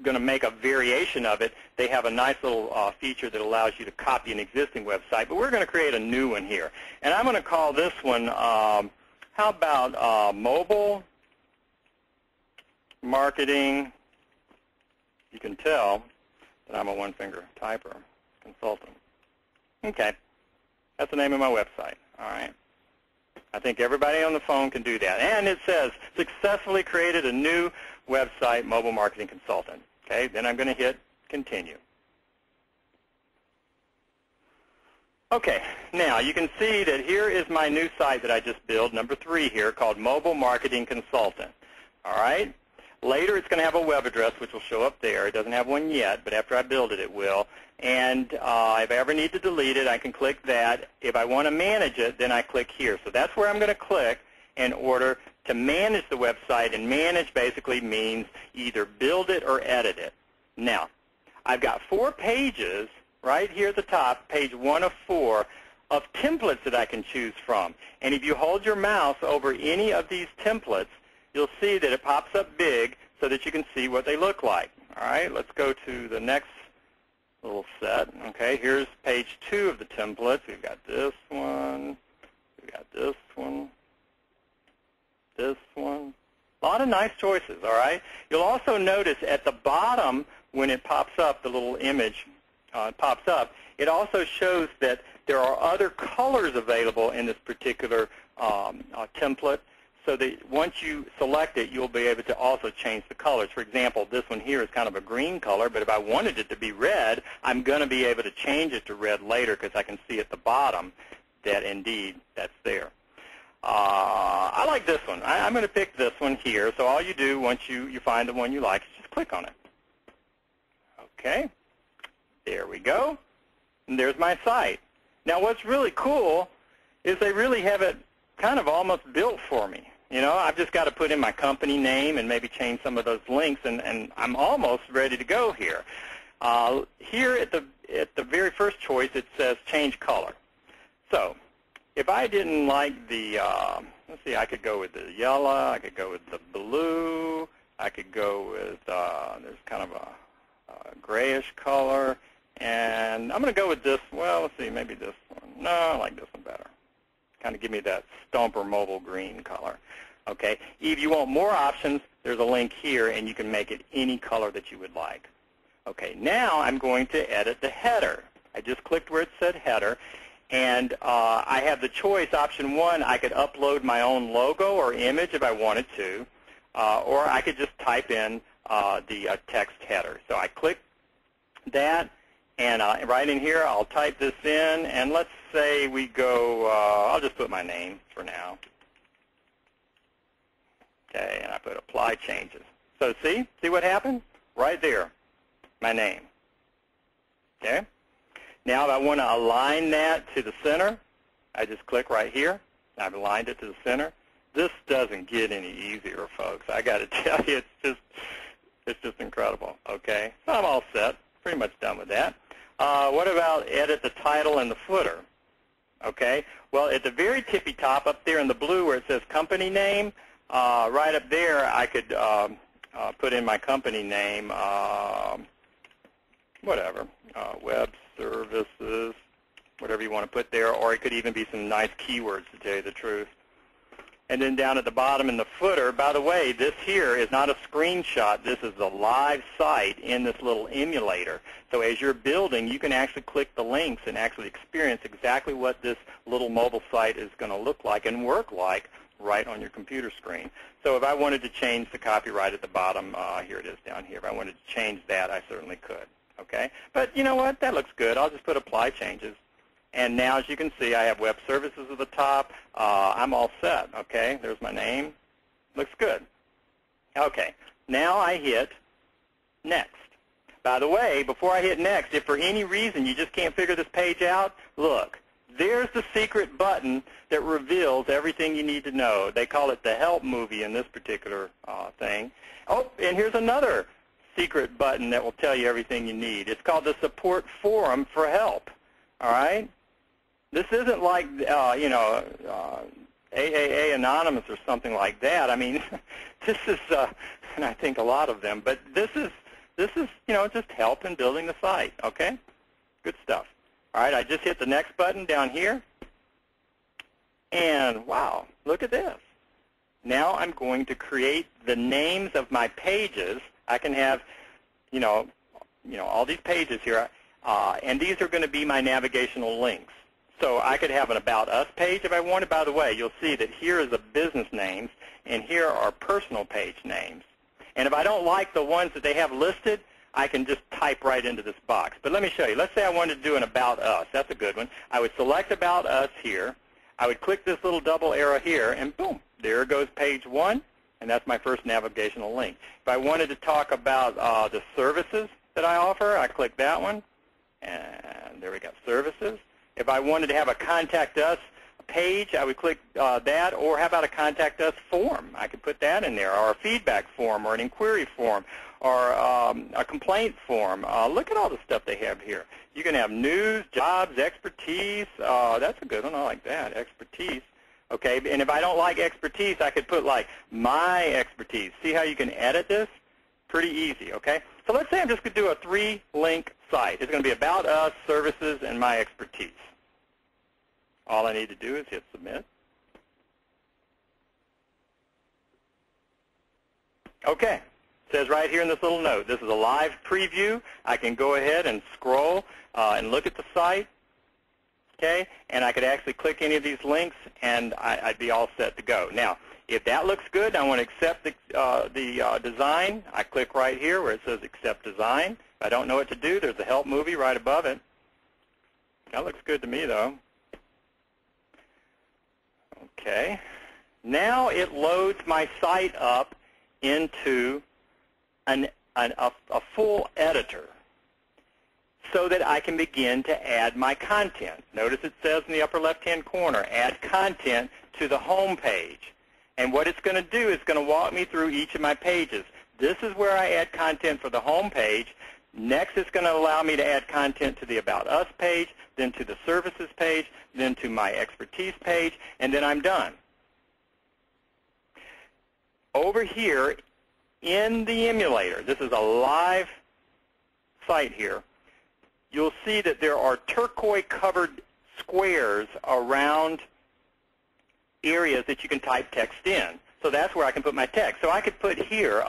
going to make a variation of it, they have a nice little feature that allows you to copy an existing website. But we're going to create a new one here. And I'm going to call this one, how about Mobile Marketing, you can tell that I'm a one-finger typer, consultant. Okay, that's the name of my website, all right? I think everybody on the phone can do that. And it says, successfully created a new website, Mobile Marketing Consultant. Okay, then I'm going to hit Continue. Okay, now you can see that here is my new site that I just built, number 3 here, called Mobile Marketing Consultant. All right? Later it's going to have a web address, which will show up there. It doesn't have one yet, but after I build it, it will. And if I ever need to delete it, I can click that. If I want to manage it, then I click here. So that's where I'm going to click in order to manage the website. And manage basically means either build it or edit it. Now, I've got 4 pages right here at the top, page 1 of 4, of templates that I can choose from. And if you hold your mouse over any of these templates, you'll see that it pops up big so that you can see what they look like. All right, let's go to the next little set. Okay, here's page 2 of the templates. We've got this one, we've got this one, this one. A lot of nice choices, all right? You'll also notice at the bottom when it pops up, the little image pops up, it also shows that there are other colors available in this particular template, so that once you select it, you'll be able to also change the colors. For example, this one here is kind of a green color, but if I wanted it to be red, I'm going to be able to change it to red later because I can see at the bottom that indeed that's there. I like this one. I'm going to pick this one here. So all you do once you find the one you like is just click on it. Okay. There we go. And there's my site. Now what's really cool is they really have it kind of almost built for me. You know, I've just got to put in my company name and maybe change some of those links, and I'm almost ready to go here. Here at the very first choice, it says change color. So if I didn't like the, let's see, I could go with the yellow, I could go with the blue, I could go with, there's kind of a grayish color, and I'm going to go with this, well, let's see, maybe this one. No, I like this one better. Kind of give me that Stomper Mobile green color. Okay, if you want more options, there's a link here, and you can make it any color that you would like. Okay, now I'm going to edit the header. I just clicked where it said header, and I have the choice, option 1, I could upload my own logo or image if I wanted to, or I could just type in the text header. So I click that, and right in here I'll type this in, and let's say we go, I'll just put my name for now. Okay, and I put apply changes. So see what happened? Right there, my name. Okay. Now if I want to align that to the center, I just click right here. I've aligned it to the center. This doesn't get any easier, folks. I got to tell you, it's just incredible. Okay, so I'm all set. Pretty much done with that. What about edit the title and the footer? Okay, well, at the very tippy top up there in the blue where it says company name, right up there I could put in my company name, whatever, web services, whatever you want to put there, or it could even be some nice keywords to tell you the truth. And then down at the bottom in the footer, by the way, this here is not a screenshot. This is the live site in this little emulator. So as you're building, you can actually click the links and actually experience exactly what this little mobile site is going to look like and work like right on your computer screen. So if I wanted to change the copyright at the bottom, here it is down here. If I wanted to change that, I certainly could. Okay? But you know what? That looks good. I'll just put apply changes. And now, as you can see, I have web services at the top. I'm all set. Okay? There's my name. Looks good. Okay. Now I hit next. By the way, before I hit next, if for any reason you just can't figure this page out, look. There's the secret button that reveals everything you need to know. They call it the help movie in this particular thing. Oh, and here's another secret button that will tell you everything you need. It's called the support forum for help. All right? This isn't like, AAA Anonymous or something like that. I mean, this is, and I think a lot of them, but this is, just help in building the site, okay? Good stuff. All right, I just hit the next button down here, and wow, look at this. Now I'm going to create the names of my pages. I can have, all these pages here, and these are going to be my navigational links. So I could have an About Us page if I wanted. By the way, you'll see that here is the business names, and here are personal page names. And if I don't like the ones that they have listed, I can just type right into this box. But let me show you. Let's say I wanted to do an About Us. That's a good one. I would select About Us here. I would click this little double arrow here, and boom, there goes page 1, and that's my first navigational link. If I wanted to talk about the services that I offer, I click that one, and there we go, services. If I wanted to have a Contact Us page, I would click that, or how about a Contact Us form? I could put that in there, or a feedback form, or an inquiry form, or a complaint form. Look at all the stuff they have here. You can have news, jobs, expertise. That's a good one. I like that, expertise. Okay, and if I don't like expertise, I could put like my expertise. See how you can edit this? Pretty easy, okay? So let's say I'm just going to do a 3-link site. It's going to be About Us, Services, and My Expertise. All I need to do is hit Submit. Okay. It says right here in this little note, this is a live preview. I can go ahead and scroll and look at the site. Okay? And I could actually click any of these links, and I'd be all set to go. Now, if that looks good, I want to accept the design. I click right here where it says Accept Design. If I don't know what to do, there's a Help movie right above it. That looks good to me, though. Okay. Now it loads my site up into a full editor so that I can begin to add my content. Notice it says in the upper left-hand corner, Add Content to the home page. And what it's going to do is going to walk me through each of my pages. This is where I add content for the home page. Next, it's going to allow me to add content to the About Us page, then to the Services page, then to my Expertise page, and then I'm done. Over here in the emulator, this is a live site here, you'll see that there are turquoise-covered squares around areas that you can type text in. So that's where I can put my text. So I could put here,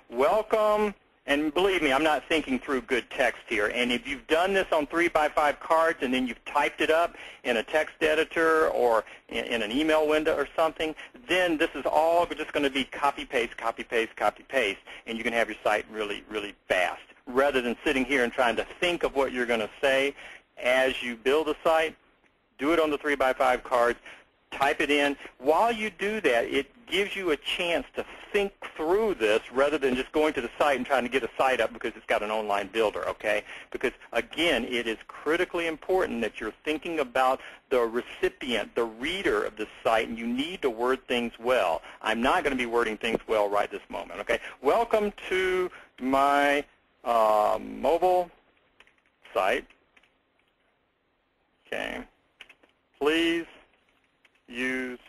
welcome, and believe me, I'm not thinking through good text here. And if you've done this on 3x5 cards and then you've typed it up in a text editor or in an email window or something, then this is all just going to be copy, paste, copy, paste, copy, paste, and you can have your site really, really fast. Rather than sitting here and trying to think of what you're going to say as you build a site, do it on the 3x5 cards. Type it in. While you do that, it gives you a chance to think through this rather than just going to the site and trying to get a site up because it's got an online builder, okay? Because, again, it is critically important that you're thinking about the recipient, the reader of the site, and you need to word things well. I'm not going to be wording things well right this moment, okay? Welcome to my mobile site. Okay. Please use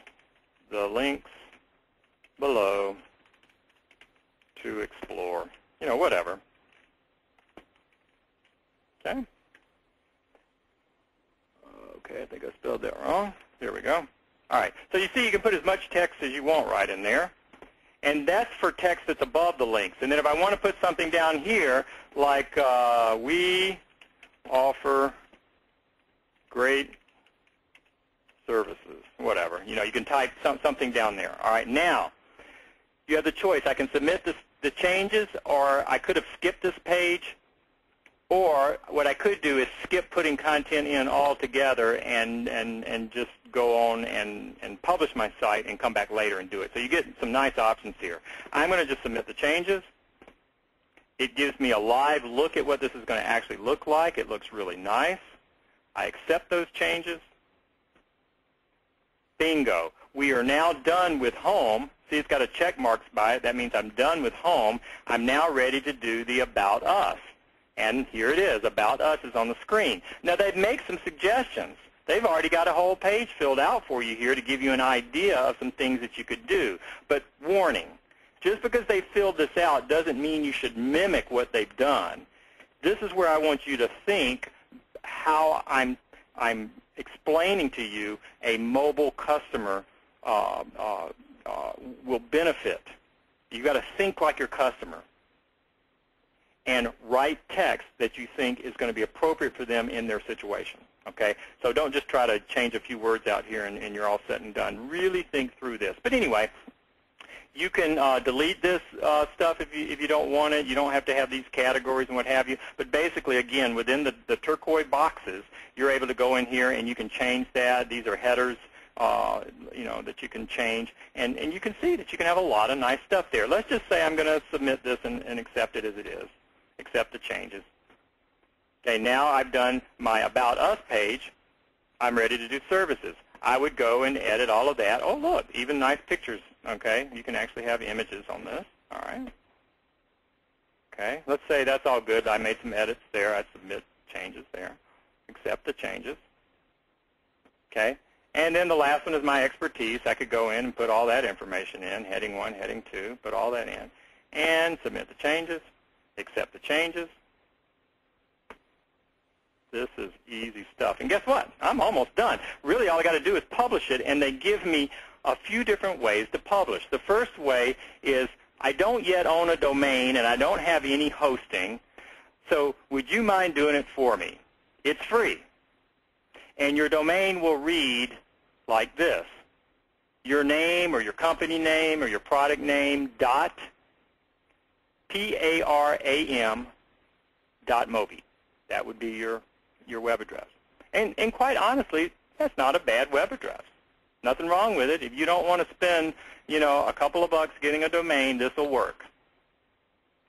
the links below to explore, whatever. Okay. Okay, I think I spelled that wrong. There we go. All right, so you see you can put as much text as you want right in there. And that's for text that's above the links. And then if I want to put something down here, like we offer great services, whatever. You know, you can type something down there. All right, now you have the choice. I can submit the changes, or I could have skipped this page, or what I could do is skip putting content in altogether and just go on and publish my site and come back later and do it. So you get some nice options here. I'm going to just submit the changes. It gives me a live look at what this is going to actually look like. It looks really nice. I accept those changes. Bingo. We are now done with home. See, it's got a check marks by it. That means I'm done with home. I'm now ready to do the About Us. And here it is. About Us is on the screen. Now, they make some suggestions. They've already got a whole page filled out for you here to give you an idea of some things that you could do. But warning, just because they filled this out doesn't mean you should mimic what they've done. This is where I want you to think how I'm explaining to you a mobile customer will benefit. You've got to think like your customer and write text that you think is going to be appropriate for them in their situation. Okay? So don't just try to change a few words out here and you're all set and done. Really think through this. But anyway, you can delete this stuff if you don't want it. You don't have to have these categories and what have you. But basically, again, within the turquoise boxes, you're able to go in here and you can change that. These are headers, you know, that you can change. And you can see that you can have a lot of nice stuff there. Let's just say I'm going to submit this and accept it as it is. Accept the changes. Okay, now I've done my About Us page. I'm ready to do services. I would go and edit all of that. Oh, look, even nice pictures. Okay, you can actually have images on this. All right. Okay, let's say that's all good. I made some edits there. I submit changes there. Accept the changes. Okay, and then the last one is my expertise. I could go in and put all that information in, heading 1, heading 2, put all that in, and submit the changes. Accept the changes. This is easy stuff. And guess what? I'm almost done. Really, all I got to do is publish it, and they give me a few different ways to publish. The first way is I don't yet own a domain, and I don't have any hosting, so would you mind doing it for me? It's free. And your domain will read like this. Your name or your company name or your product name dot PARAM.mobi. That would be your web address. And quite honestly, that's not a bad web address. Nothing wrong with it. If you don't want to spend, you know, a couple of bucks getting a domain, this will work.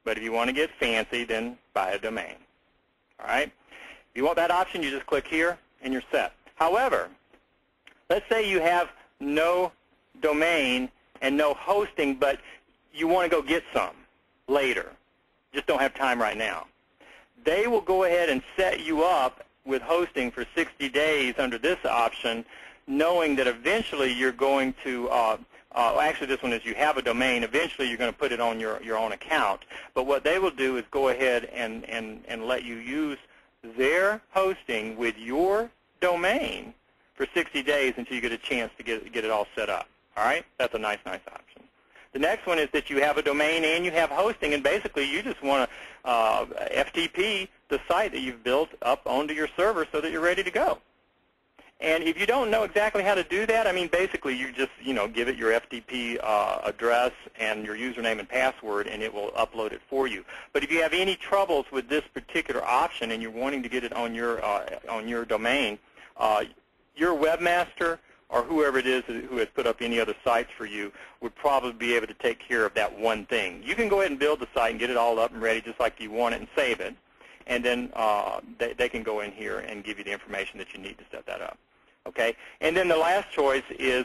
But if you want to get fancy, then buy a domain. All right? If you want that option, you just click here and you're set. However, let's say you have no domain and no hosting, but you want to go get some later. Just don't have time right now. They will go ahead and set you up with hosting for 60 days under this option, knowing that eventually you're going to, actually this one is you have a domain, eventually you're going to put it on your own account. But what they will do is go ahead and let you use their hosting with your domain for 60 days until you get a chance to get it all set up. All right? That's a nice option. The next one is that you have a domain and you have hosting, and basically you just want to FTP the site that you've built up onto your server so that you're ready to go. And if you don't know exactly how to do that, I mean, basically you just, you know, give it your FTP address and your username and password, and it will upload it for you. But if you have any troubles with this particular option and you're wanting to get it on your domain, your webmaster or whoever it is who has put up any other sites for you would probably be able to take care of that one thing. You can go ahead and build the site and get it all up and ready just like you want it and save it. And then they can go in here and give you the information that you need to set that up. Okay? And then the last choice is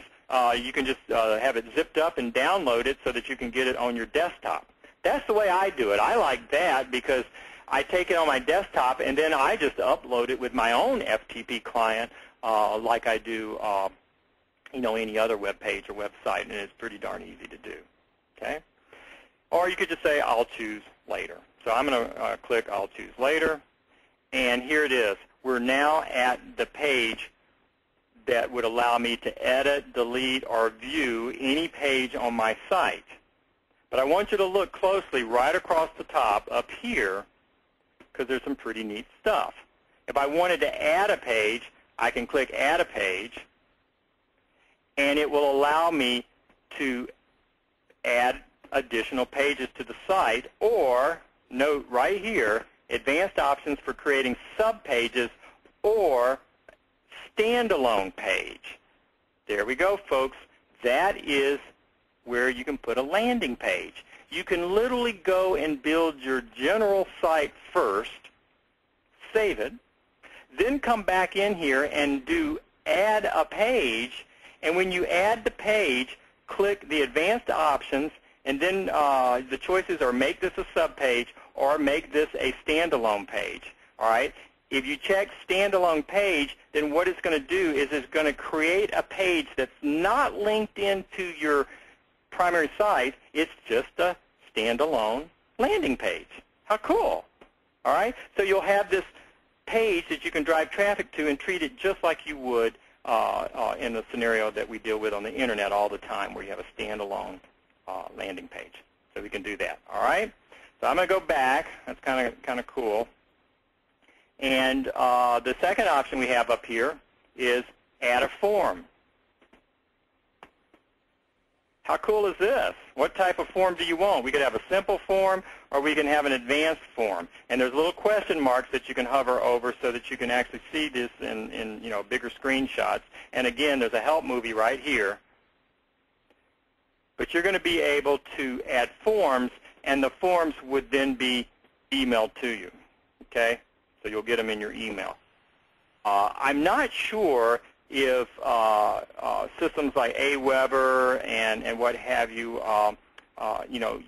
you can just have it zipped up and download it so that you can get it on your desktop. That's the way I do it. I like that because I take it on my desktop and then I just upload it with my own FTP client like I do you know, any other web page or website, and it's pretty darn easy to do. Okay? Or you could just say, I'll choose later. So I'm going to click I'll choose later, and here it is. We're now at the page that would allow me to edit, delete, or view any page on my site. But I want you to look closely right across the top up here, because there's some pretty neat stuff. If I wanted to add a page, I can click Add a Page, and it will allow me to add additional pages to the site, or note right here, advanced options for creating subpages or standalone page. There we go, folks. That is where you can put a landing page. You can literally go and build your general site first, save it, then come back in here and do Add a Page, and when you add the page, click the advanced options, and then the choices are make this a subpage or make this a standalone page. All right? If you check standalone page, then what it's going to do is it's going to create a page that's not linked into your primary site. It's just a standalone landing page. How cool. All right? So you'll have this page that you can drive traffic to and treat it just like you would in the scenario that we deal with on the internet all the time, where you have a standalone landing page. So we can do that. All right? So I'm going to go back. That's kind of cool. And the second option we have up here is Add a Form. How cool is this? What type of form do you want? We could have a simple form, or we can have an advanced form. And there's little question marks that you can hover over so that you can actually see this in bigger screenshots. And again, there's a help movie right here. But you're going to be able to add forms, and the forms would then be emailed to you. Okay? So you'll get them in your email. I'm not sure if systems like Aweber and what have you,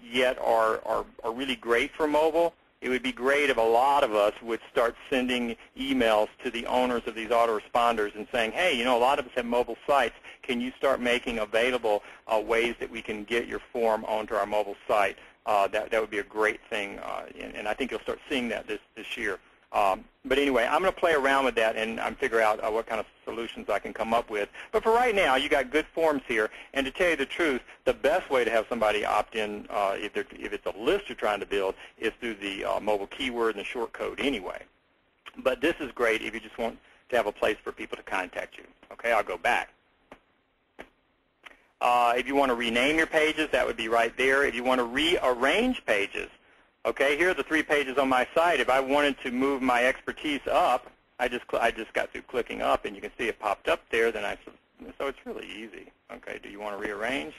yet are really great for mobile. It would be great if a lot of us would start sending emails to the owners of these autoresponders and saying, hey, a lot of us have mobile sites. Can you start making available ways that we can get your form onto our mobile site? That would be a great thing, and I think you'll start seeing that this year. But anyway, I'm going to play around with that and figure out what kind of solutions I can come up with. But for right now, you got good forms here. And to tell you the truth, the best way to have somebody opt in, if it's a list you're trying to build, is through the mobile keyword and the short code anyway. But this is great if you just want to have a place for people to contact you. Okay, I'll go back. If you want to rename your pages, that would be right there. If you want to rearrange pages, okay, here are the 3 pages on my site. If I wanted to move my expertise up, I just got through clicking up, and you can see it popped up there. So it's really easy. Okay, do you want to rearrange?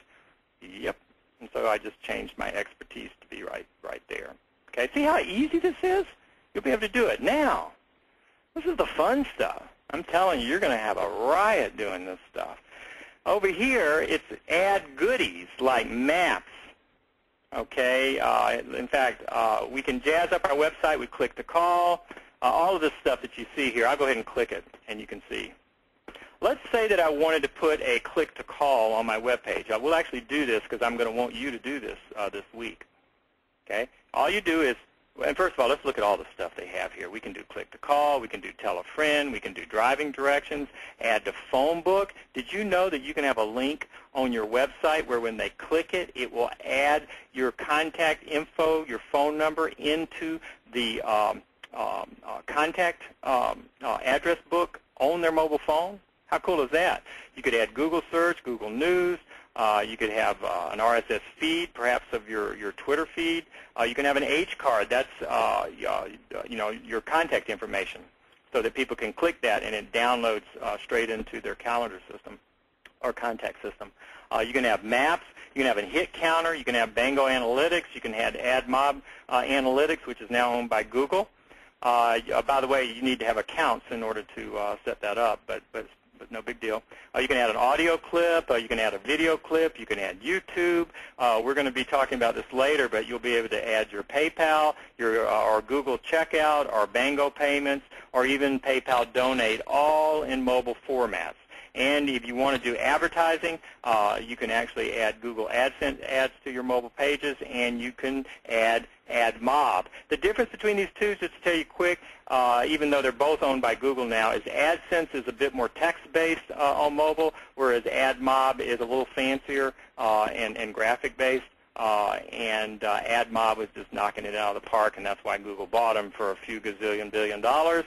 Yep. And so I just changed my expertise to be right there. Okay, see how easy this is? You'll be able to do it. Now, this is the fun stuff. I'm telling you, you're going to have a riot doing this stuff. Over here, it's add goodies like maps. Okay, in fact, we can jazz up our website with click to call. All of this stuff that you see here, I'll go ahead and click it, and you can see. Let's say that I wanted to put a click to call on my web page. I will actually do this because I'm going to want you to do this this week. Okay, all you do is, and first of all, let's look at all the stuff they have here. We can do click to call, we can do tell a friend, we can do driving directions, add to phone book. Did you know that you can have a link on your website where when they click it, it will add your contact info, your phone number, into the contact address book on their mobile phone? How cool is that? You could add Google search, Google News. You could have an RSS feed, perhaps of your Twitter feed. You can have an H card. That's your contact information, so that people can click that and it downloads straight into their calendar system or contact system. You can have maps. You can have a hit counter. You can have Bango Analytics. You can have AdMob Analytics, which is now owned by Google. By the way, you need to have accounts in order to set that up, but no big deal. You can add an audio clip. You can add a video clip. You can add YouTube. We're going to be talking about this later, but you'll be able to add your PayPal, or Google Checkout, or Bango Payments, or even PayPal Donate, all in mobile formats. And if you want to do advertising, you can actually add Google AdSense ads to your mobile pages, and you can add AdMob. The difference between these two, just to tell you quick, even though they're both owned by Google now, is AdSense is a bit more text-based on mobile, whereas AdMob is a little fancier and graphic-based. AdMob was just knocking it out of the park, and that's why Google bought them for a few gazillion billion dollars.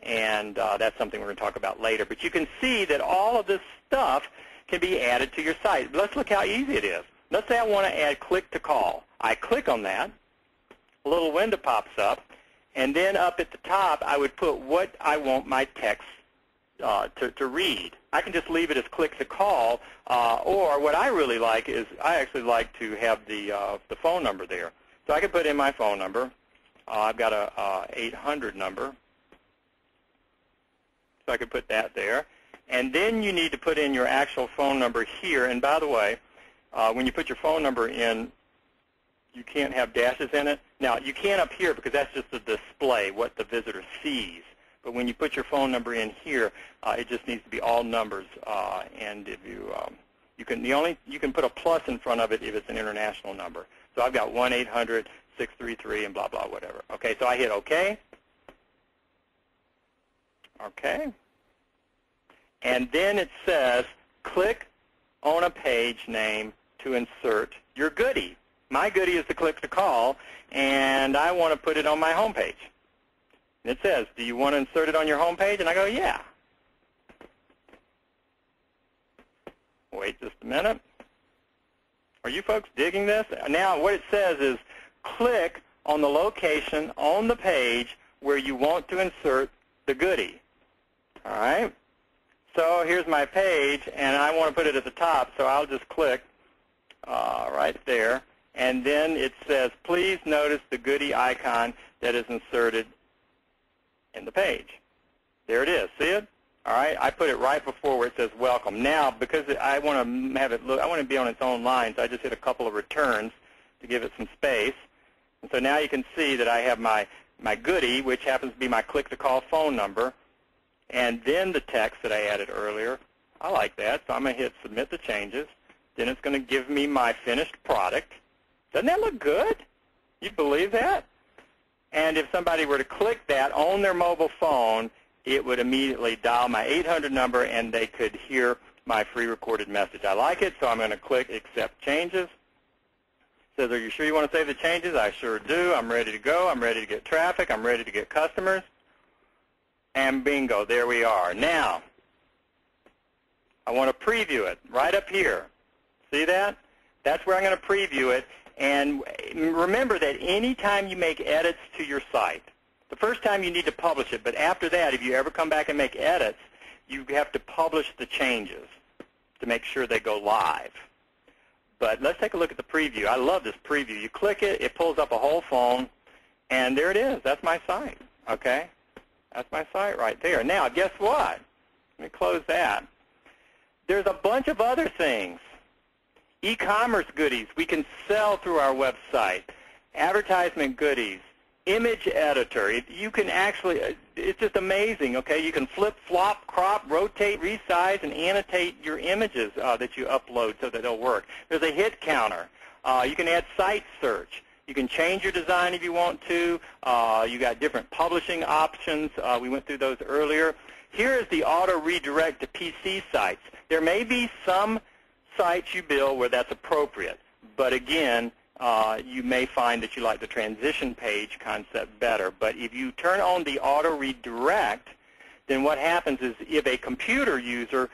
And that's something we're going to talk about later. But you can see that all of this stuff can be added to your site. Let's look how easy it is. Let's say I want to add click to call. I click on that. A little window pops up. And then up at the top, I would put what I want my text to read. I can just leave it as click to call. Or what I really like is I actually like to have the phone number there. So I can put in my phone number. I've got a 800 number. So I could put that there. And then you need to put in your actual phone number here. And by the way, when you put your phone number in, you can't have dashes in it. Now, you can up here because that's just a display, what the visitor sees. But when you put your phone number in here, it just needs to be all numbers. And if you can put a plus in front of it if it's an international number. So I've got 1-800-633 and blah, blah, whatever. Okay, so I hit OK. Okay. And then it says, click on a page name to insert your goodie. My goodie is the click to call, and I want to put it on my home page. And it says, do you want to insert it on your home page? And I go, yeah. Wait just a minute. Are you folks digging this? Now what it says is, click on the location on the page where you want to insert the goodie. All right, so here's my page, and I want to put it at the top, so I'll just click right there. And then it says, please notice the goodie icon that is inserted in the page. There it is. See it? All right, I put it right before where it says welcome. Now, because I want to have it look, I want to be on its own line, so I just hit a couple of returns to give it some space. And so now you can see that I have my goodie, which happens to be my click-to-call phone number. And then the text that I added earlier. I like that, so I'm going to hit Submit the Changes. Then it's going to give me my finished product. Doesn't that look good? You believe that? And if somebody were to click that on their mobile phone, it would immediately dial my 800 number, and they could hear my free recorded message. I like it, so I'm going to click Accept Changes. It says, are you sure you want to save the changes? I sure do. I'm ready to go. I'm ready to get traffic. I'm ready to get customers. And bingo, there we are. Now, I want to preview it right up here. See that? That's where I'm going to preview it. And remember that any time you make edits to your site, the first time you need to publish it, but after that, if you ever come back and make edits, you have to publish the changes to make sure they go live. But let's take a look at the preview. I love this preview. You click it, it pulls up a whole phone, and there it is. That's my site. Okay? That's my site right there. Now, guess what? Let me close that. There's a bunch of other things. E-commerce goodies we can sell through our website. Advertisement goodies. Image editor. You can actually, it's just amazing, okay? You can flip, flop, crop, rotate, resize, and annotate your images that you upload so that they'll work. There's a hit counter. You can add site search. You can change your design if you want to. You got different publishing options. We went through those earlier. Here is the auto redirect to PC sites. There may be some sites you build where that's appropriate, but again, you may find that you like the transition page concept better. But if you turn on the auto redirect, then what happens is if a computer user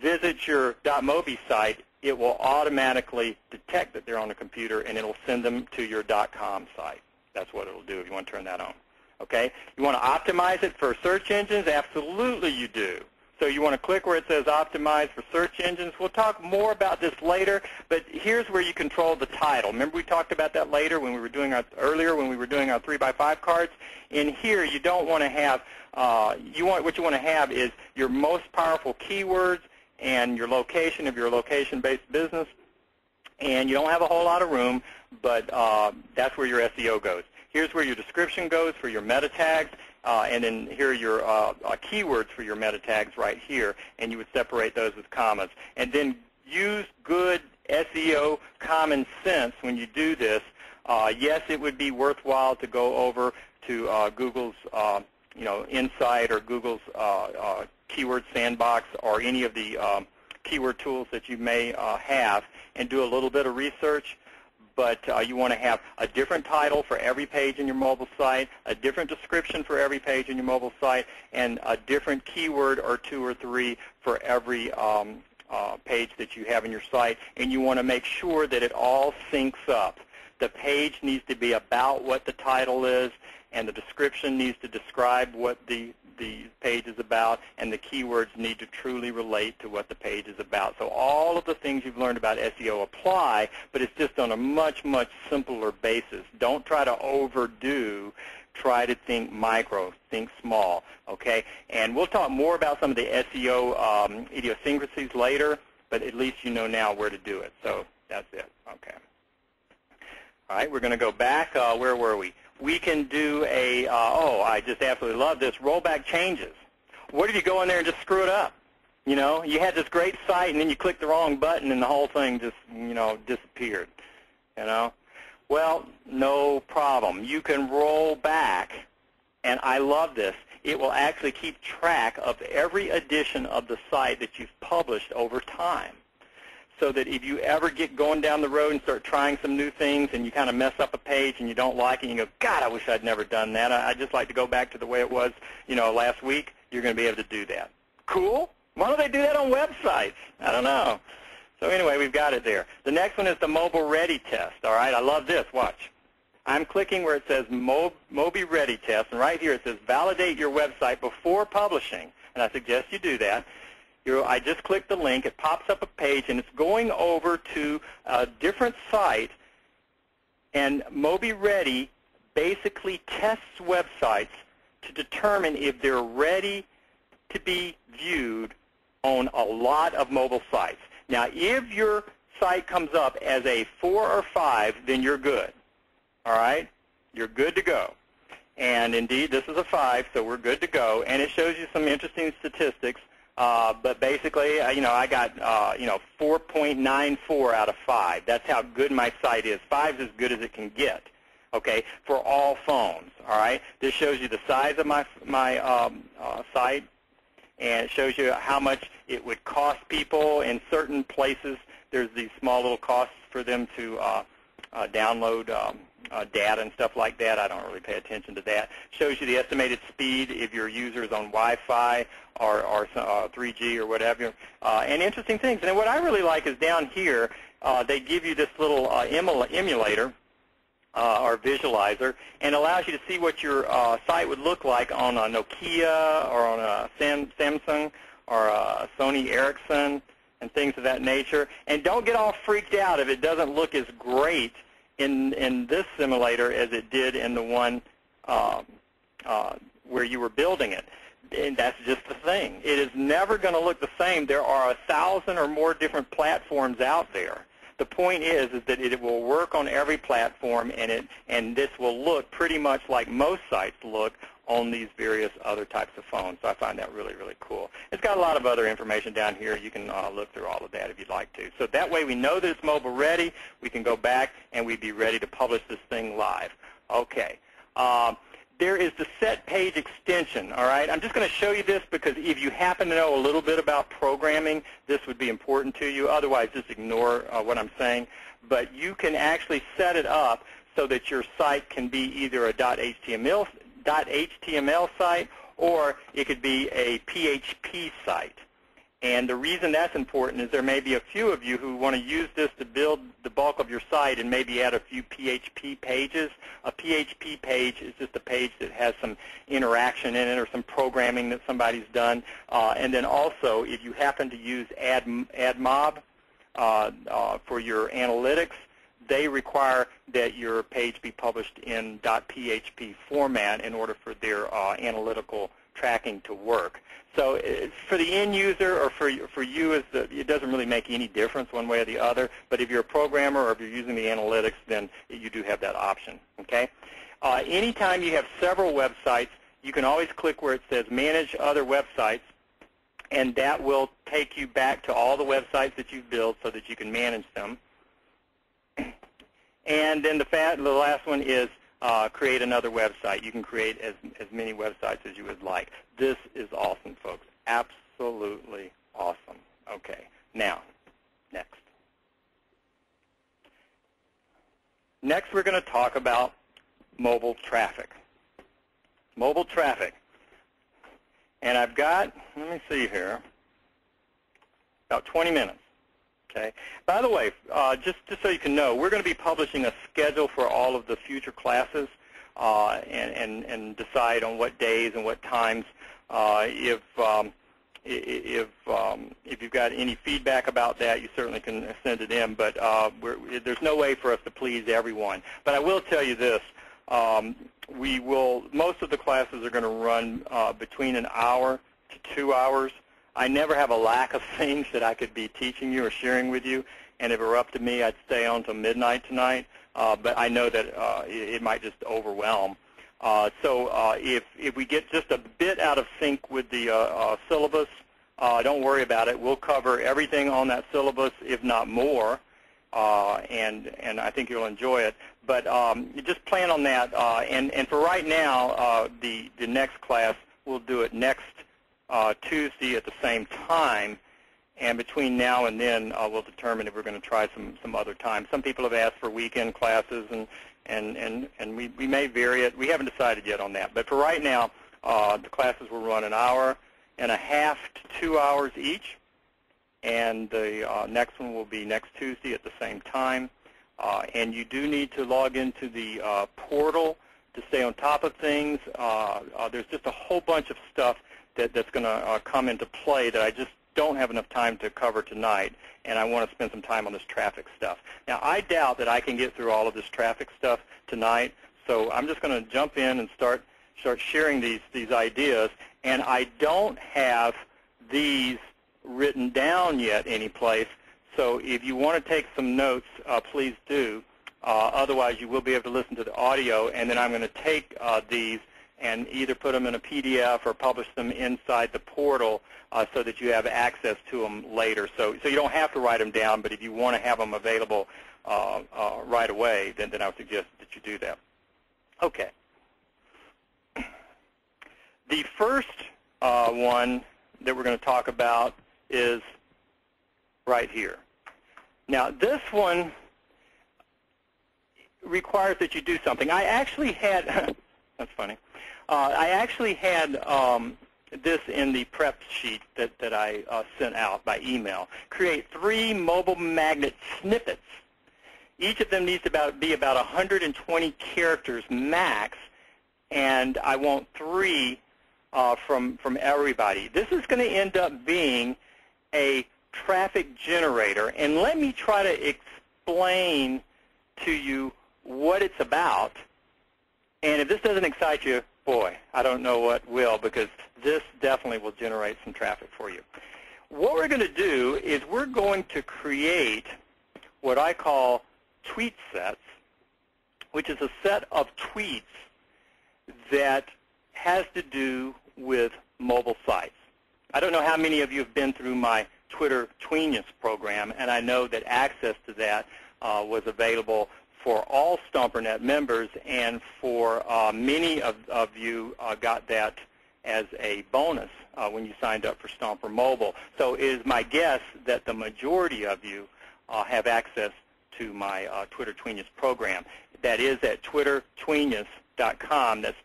visits your .mobi site, it will automatically detect that they're on the computer, and it will send them to your .com site. That's what it will do if you want to turn that on. Okay? You want to optimize it for search engines? Absolutely you do. So you want to click where it says Optimize for search engines. We'll talk more about this later, but here's where you control the title. Remember we talked about that later when we were doing our 3x5 cards? In here, you don't want to have, what you want to have is your most powerful keywords and your location if you're a location-based business. And you don't have a whole lot of room, but that's where your SEO goes. Here's where your description goes for your meta tags, and then here are your keywords for your meta tags right here, and you would separate those with commas. And then use good SEO common sense when you do this. Yes, it would be worthwhile to go over to Google's Insight or Google's Keyword Sandbox or any of the keyword tools that you may have and do a little bit of research. But you want to have a different title for every page in your mobile site, a different description for every page in your mobile site, and a different keyword or 2 or 3 for every page that you have in your site. And you want to make sure that it all syncs up. The page needs to be about what the title is, and the description needs to describe what the page is about, and the keywords need to truly relate to what the page is about. So all of the things you've learned about SEO apply, but it's just on a much, much simpler basis. Don't try to overdo. Try to think micro, think small, okay? And we'll talk more about some of the SEO idiosyncrasies later, but at least you know now where to do it. So that's it, okay. All right, we're going to go back. Where were we? We can do a, I just absolutely love this, rollback changes. What if you go in there and just screw it up? You know, you had this great site and then you clicked the wrong button and the whole thing just, disappeared, you know? Well, no problem. You can roll back, and I love this. It will actually keep track of every edition of the site that you've published over time. So that if you ever get going down the road and start trying some new things and you kind of mess up a page and you don't like it and you go, God, I wish I'd never done that. I'd just like to go back to the way it was, last week. You're going to be able to do that. Cool. Why don't they do that on websites? I don't know. So anyway, we've got it there. The next one is the mobile ready test. All right, I love this. Watch. I'm clicking where it says Mobi Ready Test, and right here it says validate your website before publishing, and I suggest you do that. I just clicked the link. It pops up a page, and it's going over to a different site, and Mobi Ready basically tests websites to determine if they're ready to be viewed on a lot of mobile sites. Now, if your site comes up as a 4 or 5, then you're good. All right? You're good to go. And indeed, this is a 5, so we're good to go. And it shows you some interesting statistics. But basically, I got, 4.94 out of 5. That's how good my site is. 5 is as good as it can get, okay, for all phones, all right? This shows you the size of my site, and it shows you how much it would cost people in certain places. There's these small little costs for them to download data and stuff like that. I don't really pay attention to that. Shows you the estimated speed if your user is on Wi-Fi or 3G or whatever, and interesting things. And what I really like is down here, they give you this little emulator or visualizer, and allows you to see what your site would look like on a Nokia or on a Samsung or a Sony Ericsson and things of that nature. And don't get all freaked out if it doesn't look as great in this simulator as it did in the one where you were building it. And that's just the thing. It is never going to look the same. There are 1,000 or more different platforms out there. The point is that it will work on every platform, and this will look pretty much like most sites look on these various other types of phones. So I find that really, really cool. It's got a lot of other information down here. You can look through all of that if you'd like to. So that way we know that it's mobile ready. We can go back and we'd be ready to publish this thing live. Okay. There is the set page extension, all right? I'm just going to show you this because if you happen to know a little bit about programming, this would be important to you. Otherwise, just ignore what I'm saying. But you can actually set it up so that your site can be either a .html site, or it could be a PHP site. And the reason that's important is there may be a few of you who want to use this to build the bulk of your site and maybe add a few PHP pages. A PHP page is just a page that has some interaction in it or some programming that somebody's done. And then also, if you happen to use AdMob for your analytics, they require that your page be published in .php format in order for their analytical tracking to work. So for the end user or for you, it doesn't really make any difference one way or the other. But if you're a programmer or if you're using the analytics, then you do have that option. Okay. Anytime you have several websites, you can always click where it says Manage Other Websites, and that will take you back to all the websites that you've built so that you can manage them. And then the last one is create another website. You can create as many websites as you would like. This is awesome, folks. Absolutely awesome. Okay, now, next. Next, we're going to talk about mobile traffic. Mobile traffic. And I've got, let me see here, about 20 minutes. Okay. By the way, just so you can know, we're going to be publishing a schedule for all of the future classes and decide on what days and what times. If you've got any feedback about that, you certainly can send it in. But there's no way for us to please everyone. But I will tell you this: most of the classes are going to run between an hour to 2 hours. I never have a lack of things that I could be teaching you or sharing with you, and if it were up to me, I'd stay on till midnight tonight. But I know that it might just overwhelm. So if we get just a bit out of sync with the syllabus, don't worry about it. We'll cover everything on that syllabus, if not more, and I think you'll enjoy it. But just plan on that. And for right now, the next class, we'll do it next Tuesday at the same time. And between now and then, we'll determine if we're going to try some other time. Some people have asked for weekend classes, and we may vary it. We haven't decided yet on that. But for right now, the classes will run an hour and a half to 2 hours each. And the next one will be next Tuesday at the same time. And you do need to log into the portal to stay on top of things. There's just a whole bunch of stuff that's going to come into play that I just don't have enough time to cover tonight, and I want to spend some time on this traffic stuff. Now, I doubt that I can get through all of this traffic stuff tonight, so I'm just going to jump in and start sharing these ideas. And I don't have these written down yet anyplace, so if you want to take some notes, please do. Otherwise, you will be able to listen to the audio, and then I'm going to take these and either put them in a PDF or publish them inside the portal so that you have access to them later. So you don't have to write them down, but if you want to have them available right away, then I would suggest that you do that. Okay. The first one that we're going to talk about is right here. Now, this one requires that you do something. I actually had, that's funny. I actually had this in the prep sheet that I sent out by email. Create 3 mobile magnet snippets. Each of them needs to be about 120 characters max, and I want 3 from everybody. This is going to end up being a traffic generator, and let me try to explain to you what it's about. And if this doesn't excite you, boy, I don't know what will, because this definitely will generate some traffic for you. What we're going to do is we're going to create what I call tweet sets, which is a set of tweets that has to do with mobile sites. I don't know how many of you have been through my Twitter Tweenius program, and I know that access to that was available for all StomperNet members, and for many of you got that as a bonus when you signed up for Stomper Mobile. So it is my guess that the majority of you have access to my Twitter Tweenius program. That is at twittertweenius.com. That's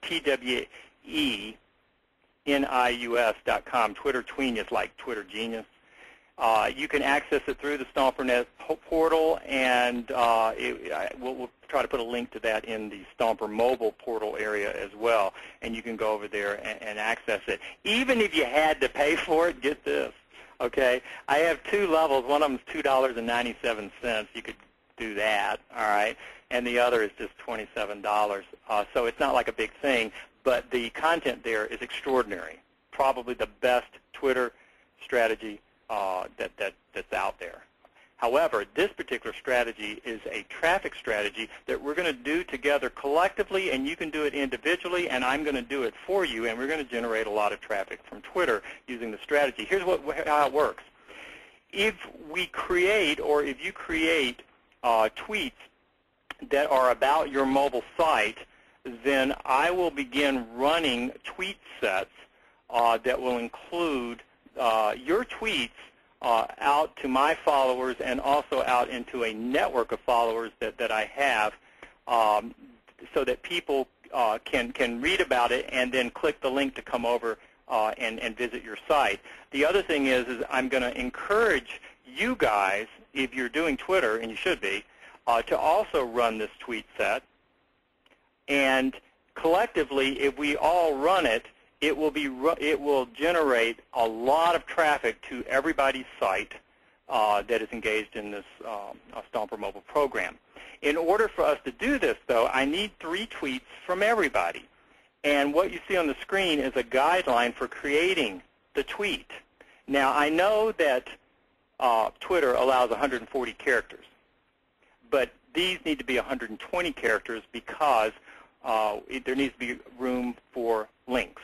TWENIUS.com, Twitter Tweenius, like Twitter Genius. You can access it through the StomperNet portal, and we'll try to put a link to that in the Stomper Mobile portal area as well, and you can go over there and access it. Even if you had to pay for it, get this, okay? I have 2 levels. One of them is $2.97. You could do that, all right? And the other is just $27. So it's not like a big thing, but the content there is extraordinary. Probably the best Twitter strategy that's out there. However, this particular strategy is a traffic strategy that we're going to do together collectively, and you can do it individually, and I'm going to do it for you, and we're going to generate a lot of traffic from Twitter using the strategy. Here's how it works. If we create, or if you create tweets that are about your mobile site, then I will begin running tweet sets that will include your tweets out to my followers and also out into a network of followers that I have, so that people can read about it and then click the link to come over and visit your site. The other thing is I'm going to encourage you guys, if you're doing Twitter, and you should be, to also run this tweet set. And collectively, if we all run it, it will generate a lot of traffic to everybody's site that is engaged in this Stomper Mobile program. In order for us to do this, though, I need 3 tweets from everybody. And what you see on the screen is a guideline for creating the tweet. Now, I know that Twitter allows 140 characters, but these need to be 120 characters because there needs to be room for links.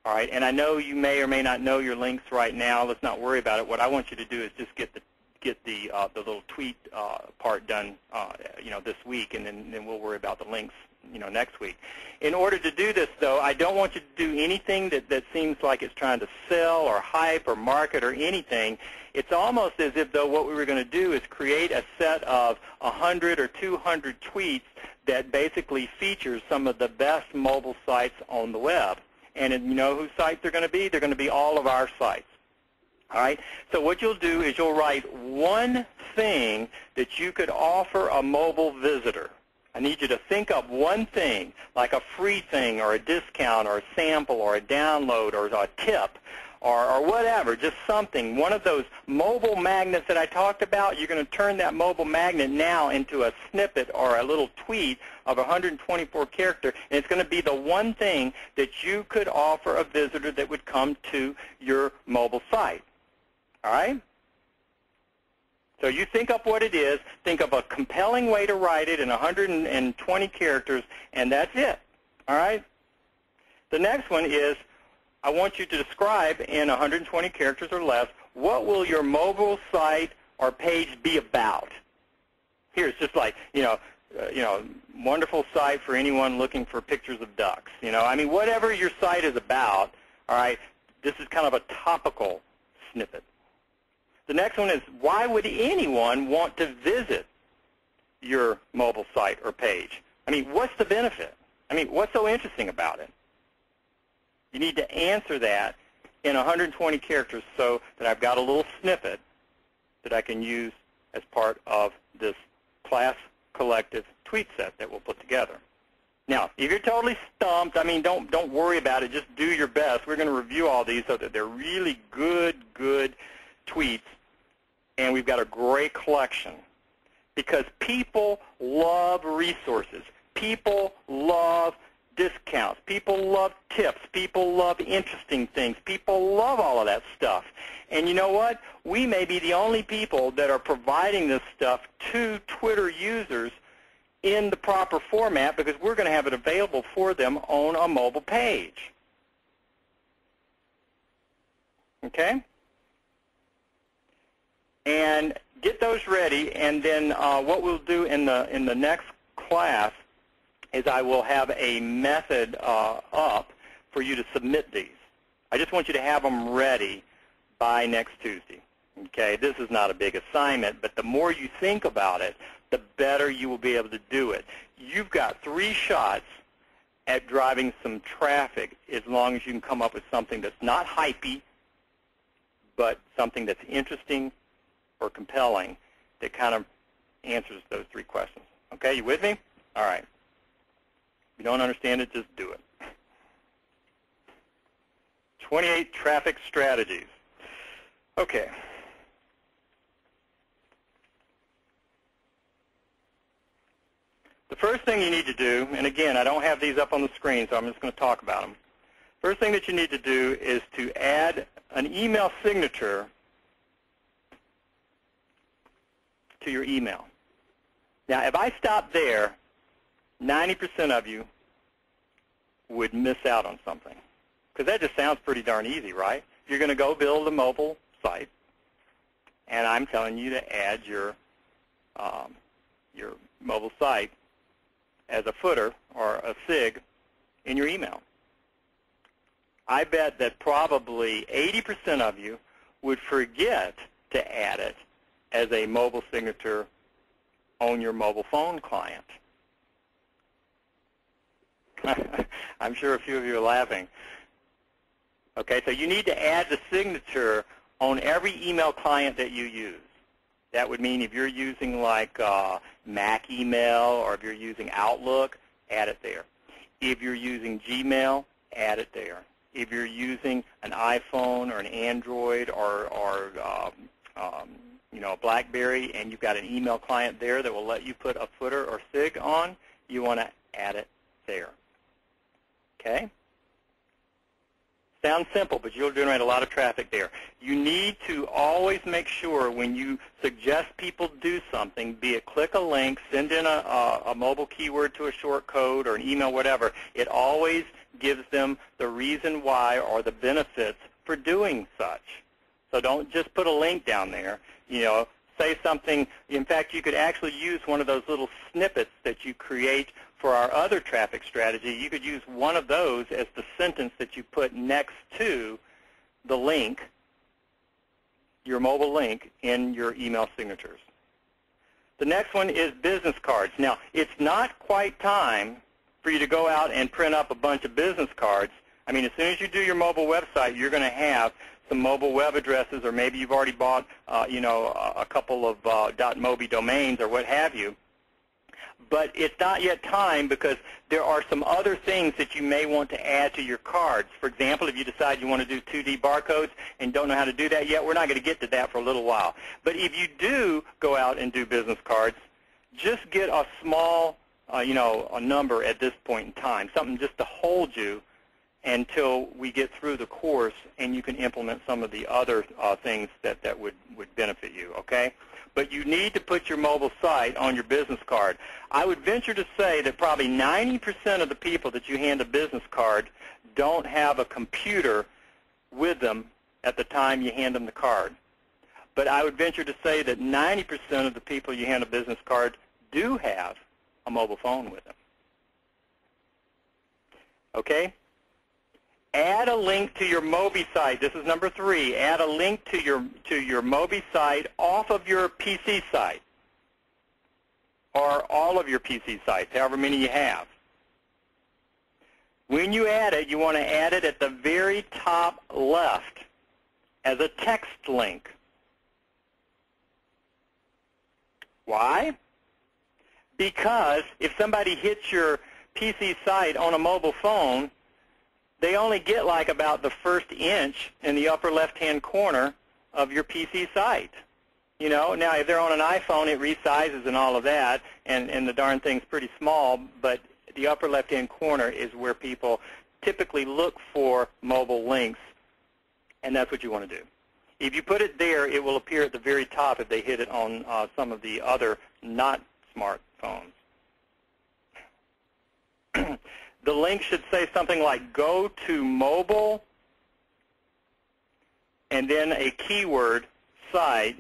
All right, and I know you may or may not know your links right now. Let's not worry about it. What I want you to do is just get the little tweet part done, this week, and then we'll worry about the links, next week. In order to do this, though, I don't want you to do anything that seems like it's trying to sell or hype or market or anything. It's almost as if, though, what we were going to do is create a set of 100 or 200 tweets that basically features some of the best mobile sites on the web. And you know whose sites they're going to be? They're going to be all of our sites. All right? So what you'll do is you'll write one thing that you could offer a mobile visitor. I need you to think up one thing, like a free thing or a discount or a sample or a download or a tip or whatever, just something. One of those mobile magnets that I talked about, you're going to turn that mobile magnet now into a snippet or a little tweet of 124 characters, and it's going to be the one thing that you could offer a visitor that would come to your mobile site. All right? So you think up what it is, think of a compelling way to write it in 120 characters, and that's it. All right? The next one is I want you to describe in 120 characters or less, what will your mobile site or page be about? Here, it's just like, wonderful site for anyone looking for pictures of ducks. I mean, whatever your site is about, all right, this is kind of a topical snippet. The next one is, why would anyone want to visit your mobile site or page? I mean, what's the benefit? I mean, what's so interesting about it? You need to answer that in 120 characters so that I've got a little snippet that I can use as part of this class collective tweet set that we'll put together. Now, if you're totally stumped, I mean, don't worry about it. Just do your best. We're going to review all these so that they're really good tweets, and we've got a great collection because people love resources. People love discounts. People love tips. People love interesting things. People love all of that stuff. And you know what? We may be the only people that are providing this stuff to Twitter users in the proper format because we're going to have it available for them on a mobile page. Okay? And get those ready, and then what we'll do in the next class is I will have a method up for you to submit these. I just want you to have them ready by next Tuesday. Okay, this is not a big assignment, but the more you think about it, the better you will be able to do it. You've got 3 shots at driving some traffic as long as you can come up with something that's not hypey, but something that's interesting or compelling that kind of answers those 3 questions. Okay, you with me? All right. If you don't understand it, just do it. 28 traffic strategies. Okay. The first thing you need to do, and again, I don't have these up on the screen, so I'm just going to talk about them. First thing that you need to do is to add an email signature to your email. Now, if I stop there, 90% of you would miss out on something. Because that just sounds pretty darn easy, right? You're going to go build a mobile site, and I'm telling you to add your mobile site as a footer or a SIG in your email. I bet that probably 80% of you would forget to add it as a mobile signature on your mobile phone client. I'm sure a few of you are laughing. Okay, so you need to add the signature on every email client that you use. That would mean if you're using like Mac email or if you're using Outlook, add it there. If you're using Gmail, add it there. If you're using an iPhone or an Android or you know, a BlackBerry and you've got an email client there that will let you put a footer or SIG on, you want to add it there. Okay? Sounds simple, but you'll generate a lot of traffic there. You need to always make sure when you suggest people do something, be it click a link, send in a mobile keyword to a short code or an email, whatever, it always gives them the reason why or the benefits for doing such. So don't just put a link down there. You know, say something. In fact, you could actually use one of those little snippets that you create for our other traffic strategy. You could use one of those as the sentence that you put next to the link, your mobile link, in your email signatures. The next one is business cards. Now, it's not quite time for you to go out and print up a bunch of business cards. I mean, as soon as you do your mobile website, you're going to have some mobile web addresses, or maybe you've already bought, you know, a couple of .mobi domains or what have you. But it's not yet time because there are some other things that you may want to add to your cards. For example, if you decide you want to do 2D barcodes and don't know how to do that yet, we're not going to get to that for a little while. But if you do go out and do business cards, just get a small, you know, a number at this point in time, something just to hold you until we get through the course and you can implement some of the other things that would benefit you, okay? But you need to put your mobile site on your business card. I would venture to say that probably 90% of the people that you hand a business card don't have a computer with them at the time you hand them the card. But I would venture to say that 90% of the people you hand a business card do have a mobile phone with them. Okay? Add a link to your Mobi site. This is number 3. Add a link to your Mobi site off of your PC site, or all of your PC sites, however many you have. When you add it, you want to add it at the very top left as a text link. Why? Because if somebody hits your PC site on a mobile phone, they only get like about the first inch in the upper left-hand corner of your PC site. You know, now if they're on an iPhone, it resizes and all of that, and the darn thing's pretty small, but the upper left-hand corner is where people typically look for mobile links, and that's what you want to do. If you put it there, it will appear at the very top if they hit it on some of the other not smartphones. The link should say something like go to mobile and then a keyword site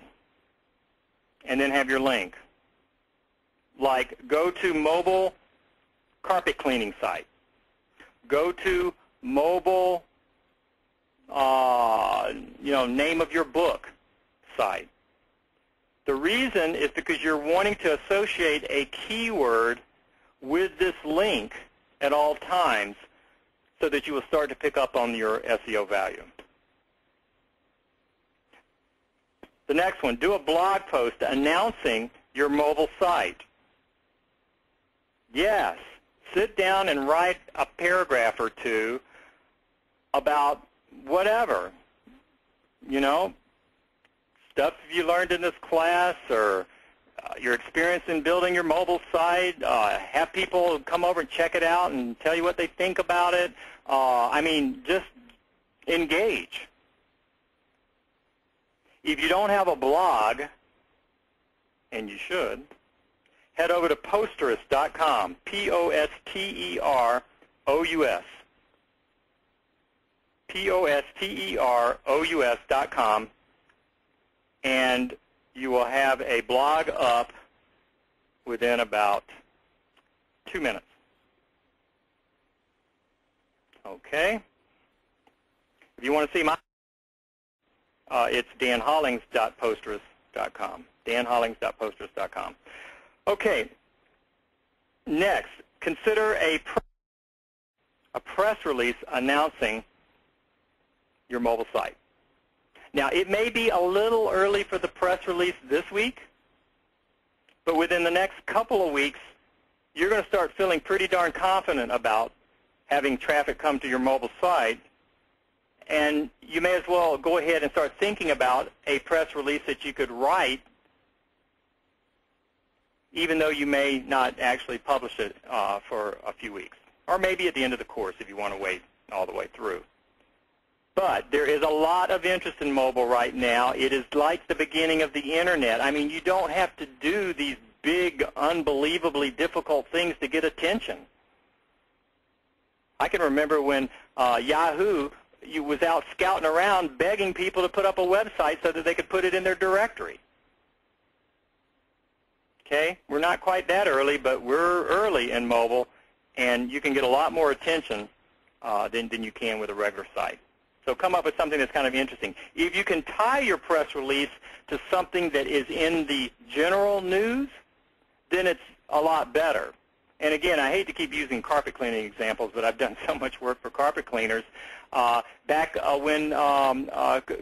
and then have your link. Like go to mobile carpet cleaning site. Go to mobile, you know, name of your book site. The reason is because you're wanting to associate a keyword with this link at all times so that you will start to pick up on your SEO value. The next one, do a blog post announcing your mobile site. Yes, sit down and write a paragraph or two about whatever, you know, stuff you learned in this class or your experience in building your mobile site. Have people come over and check it out and tell you what they think about it. I mean, just engage. If you don't have a blog, and you should, head over to posterous.com, P-O-S-T-E-R-O-U-S, Posterous.com, and you will have a blog up within about 2 minutes. Okay. If you want to see my, it's danhollings.posterous.com. danhollings.posterous.com. Okay. Next, consider a press release announcing your mobile site. Now, it may be a little early for the press release this week, but within the next couple of weeks, you're going to start feeling pretty darn confident about having traffic come to your mobile site, and you may as well go ahead and start thinking about a press release that you could write, even though you may not actually publish it for a few weeks, or maybe at the end of the course if you want to wait all the way through. But there is a lot of interest in mobile right now. It is like the beginning of the Internet. I mean, you don't have to do these big, unbelievably difficult things to get attention. I can remember when Yahoo was out scouting around begging people to put up a website so that they could put it in their directory. Okay? We're not quite that early, but we're early in mobile, and you can get a lot more attention than you can with a regular site. So come up with something that's kind of interesting. If you can tie your press release to something that is in the general news, then it's a lot better. And again, I hate to keep using carpet cleaning examples, but I've done so much work for carpet cleaners. Back when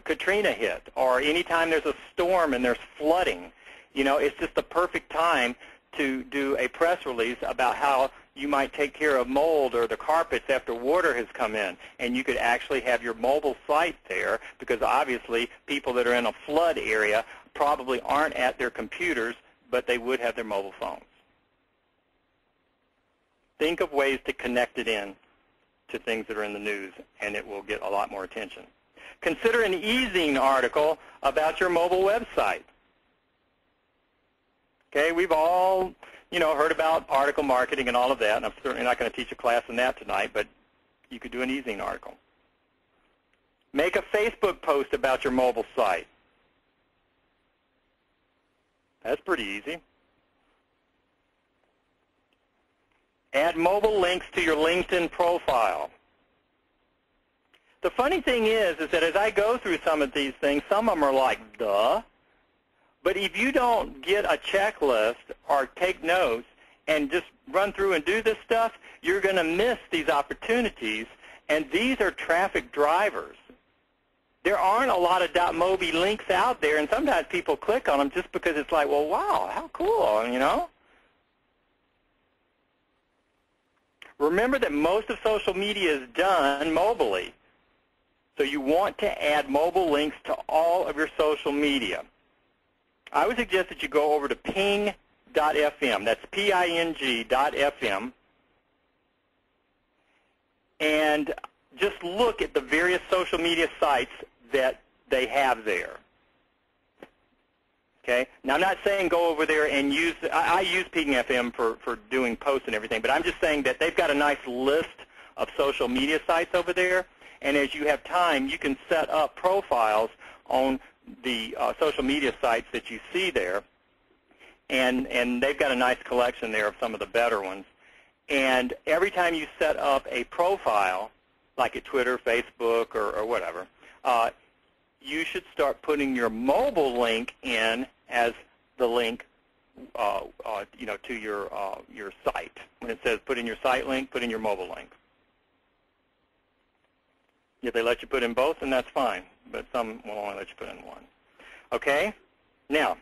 Katrina hit, or anytime there's a storm and there's flooding, you know, it's just the perfect time to do a press release about how you might take care of mold or the carpets after water has come in. And you could actually have your mobile site there, because obviously people that are in a flood area probably aren't at their computers, but they would have their mobile phones. Think of ways to connect it in to things that are in the news, and it will get a lot more attention. Consider an e-zine article about your mobile website. Okay, we've all, you know, heard about article marketing and all of that, and I'm certainly not going to teach a class on that tonight, but you could do an e-zine article. Make a Facebook post about your mobile site. That's pretty easy. Add mobile links to your LinkedIn profile. The funny thing is that as I go through some of these things, some of them are like, duh. But if you don't get a checklist or take notes and just run through and do this stuff, you're going to miss these opportunities. And these are traffic drivers. There aren't a lot of .mobi links out there, and sometimes people click on them just because it's like, well, wow, how cool, you know? Remember that most of social media is done mobily. So you want to add mobile links to all of your social media. I would suggest that you go over to ping.fm. That's ping.fm. And just look at the various social media sites that they have there. Okay? Now, I'm not saying go over there and use, I use Ping FM for doing posts and everything, but I'm just saying that they've got a nice list of social media sites over there, and as you have time, you can set up profiles on the social media sites that you see there, and they've got a nice collection there of some of the better ones. And every time you set up a profile, like at Twitter, Facebook, or whatever, you should start putting your mobile link in as the link, you know, to your site. When it says put in your site link, put in your mobile link. If they let you put in both, then that's fine, but some will only let you put in one. Okay? Now,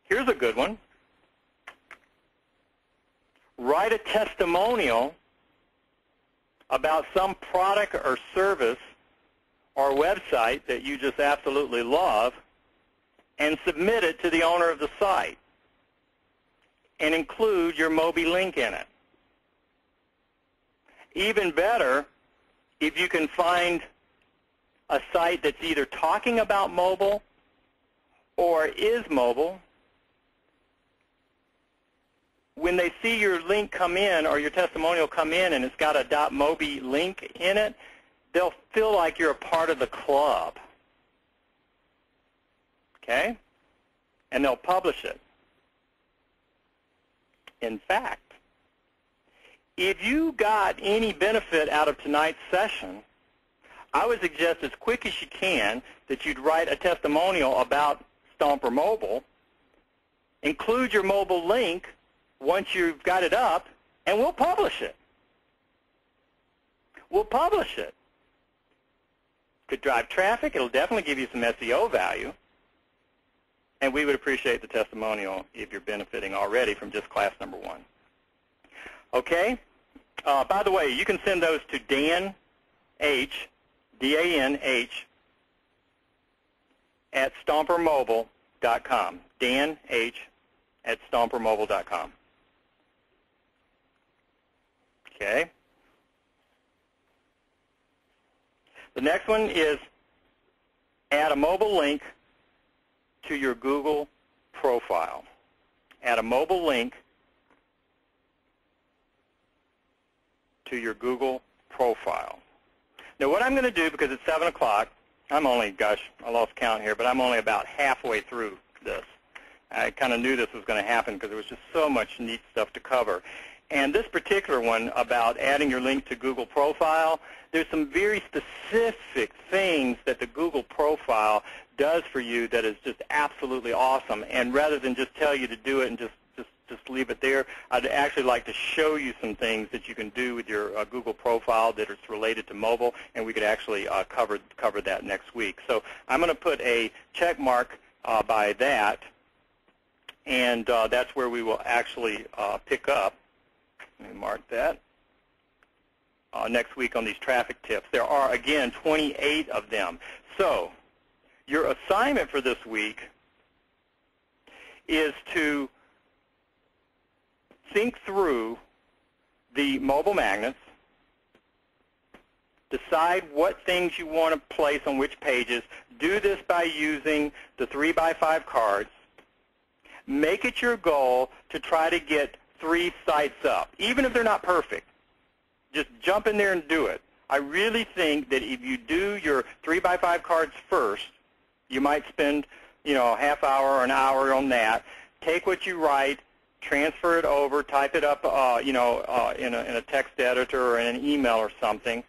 here's a good one. Write a testimonial about some product or service or website that you just absolutely love, and submit it to the owner of the site, and include your Mobi link in it. Even better, if you can find a site that's either talking about mobile or is mobile, when they see your link come in or your testimonial come in and it's got a .mobi link in it, they'll feel like you're a part of the club. Okay? And they'll publish it. In fact, if you got any benefit out of tonight's session, I would suggest as quick as you can that you'd write a testimonial about Stomper Mobile, include your mobile link once you've got it up, and we'll publish it. We'll publish it. Could drive traffic. It'll definitely give you some SEO value. And we would appreciate the testimonial if you're benefiting already from just class number 1. Okay? By the way, you can send those to Dan H., D-A-N-H, at stompermobile.com. Dan H. at stompermobile.com. Okay? The next one is add a mobile link to your Google profile. Add a mobile link to your Google profile. Now what I'm going to do, because it's 7 o'clock, I'm only, gosh, I lost count here, but I'm only about halfway through this. I kind of knew this was going to happen because there was just so much neat stuff to cover. And this particular one about adding your link to Google profile, there's some very specific things that the Google profile does for you that is just absolutely awesome. And rather than just tell you to do it and just leave it there, I'd actually like to show you some things that you can do with your Google profile that is related to mobile, and we could actually cover that next week. So I'm going to put a check mark by that, and that's where we will actually pick up. Let me mark that. Next week on these traffic tips. There are, again, 28 of them. So your assignment for this week is to think through the mobile magnets, decide what things you want to place on which pages. Do this by using the 3x5 cards. Make it your goal to try to get 3 sites up, even if they're not perfect. Just jump in there and do it. I really think that if you do your 3x5 cards first, you might spend, a half hour or an hour on that. Take what you write, transfer it over, type it up, in a text editor or in an email or something.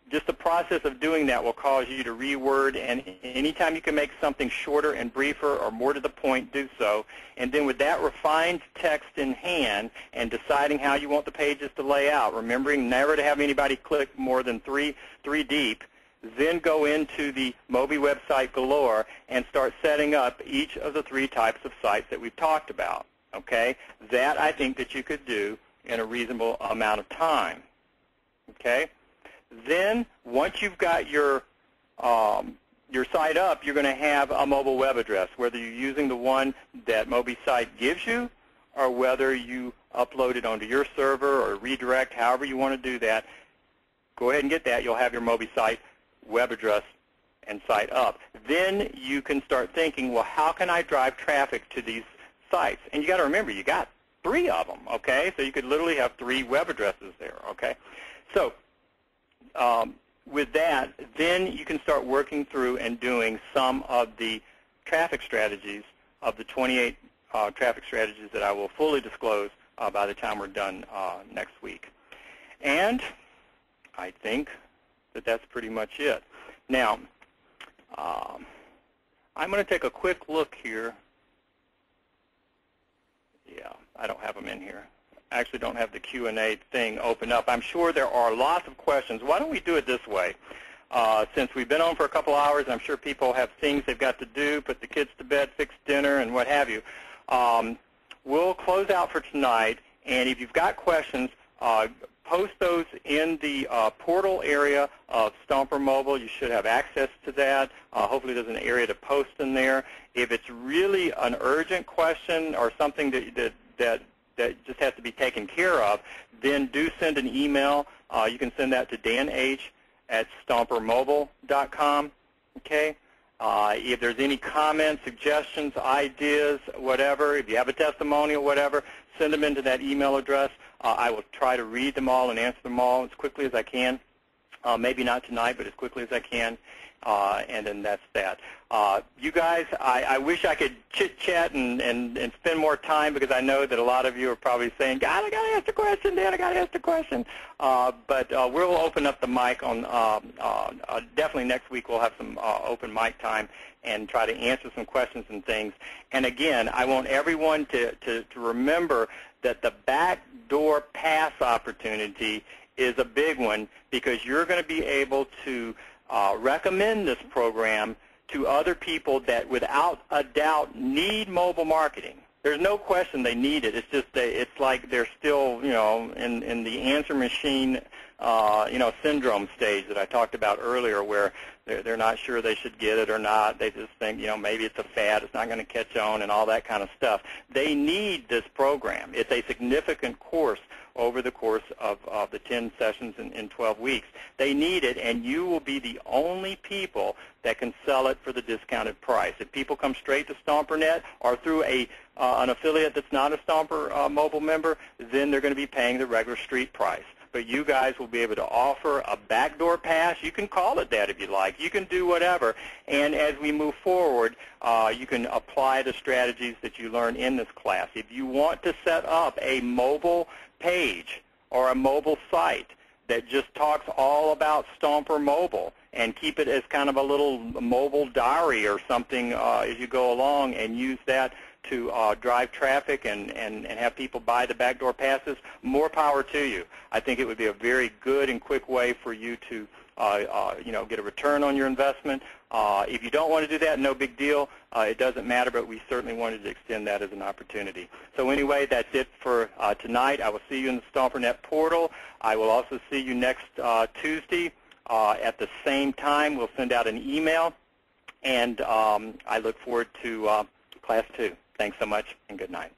Just the process of doing that will cause you to reword, and anytime you can make something shorter and briefer or more to the point, do so. And then with that refined text in hand and deciding how you want the pages to lay out, remembering never to have anybody click more than three deep, then go into the Moby website Galore and start setting up each of the 3 types of sites that we've talked about. Okay? That I think that you could do in a reasonable amount of time. Okay? Then, once you've got your site up, you're going to have a mobile web address, whether you're using the one that Moby site gives you or whether you upload it onto your server or redirect, however you want to do that. Go ahead and get that. You'll have your Moby site web address and site up. Then you can start thinking, well, how can I drive traffic to these sites? And you got to remember, you got 3 of them, okay? So you could literally have 3 web addresses there, okay? So with that, then you can start working through and doing some of the traffic strategies of the 28 traffic strategies that I will fully disclose by the time we're done next week. And I think that that's pretty much it. Now, I'm going to take a quick look here. Yeah, I don't have them in here. I actually don't have the Q&A thing open up. I'm sure there are lots of questions. Why don't we do it this way? Since we've been on for a couple hours, I'm sure people have things they've got to do, put the kids to bed, fix dinner, and what have you. We'll close out for tonight, and if you've got questions, post those in the portal area of Stomper Mobile. You should have access to that. Hopefully there's an area to post in there. If it's really an urgent question or something that just has to be taken care of, then do send an email. You can send that to Dan H. at stompermobile.com. Okay? If there's any comments, suggestions, ideas, whatever, if you have a testimonial, whatever, send them into that email address. I will try to read them all and answer them all as quickly as I can. maybe not tonight, but as quickly as I can. And then that's that. You guys, I wish I could chit-chat and spend more time, because I know that a lot of you are probably saying, God, I got to ask the question, Dan, I got to ask the question. But we'll open up the mic on, definitely next week we'll have some open mic time and try to answer some questions and things. And again, I want everyone to remember that the backdoor pass opportunity is a big one, because you're going to be able to recommend this program to other people that without a doubt need mobile marketing. There's no question they need it. It's just it's like they're still, in the answer machine, syndrome stage that I talked about earlier, where they're not sure they should get it or not. They just think, maybe it's a fad, it's not going to catch on, and all that kind of stuff. They need this program. It's a significant course over the course of the 10 sessions in 12 weeks. They need it, and you will be the only people that can sell it for the discounted price. If people come straight to StomperNet or through an affiliate that's not a Stomper mobile member, then they're going to be paying the regular street price. But you guys will be able to offer a backdoor pass. You can call it that if you like. You can do whatever. And as we move forward, you can apply the strategies that you learn in this class. If you want to set up a mobile page or a mobile site that just talks all about Stomper Mobile, and keep it as kind of a little mobile diary or something as you go along, and use that to drive traffic and have people buy the backdoor passes, more power to you. I think it would be a very good and quick way for you to get a return on your investment. If you don't want to do that, no big deal. It doesn't matter, but we certainly wanted to extend that as an opportunity. So anyway, that's it for tonight. I will see you in the StomperNet portal. I will also see you next Tuesday at the same time. We'll send out an email, and I look forward to Class 2. Thanks so much, and good night.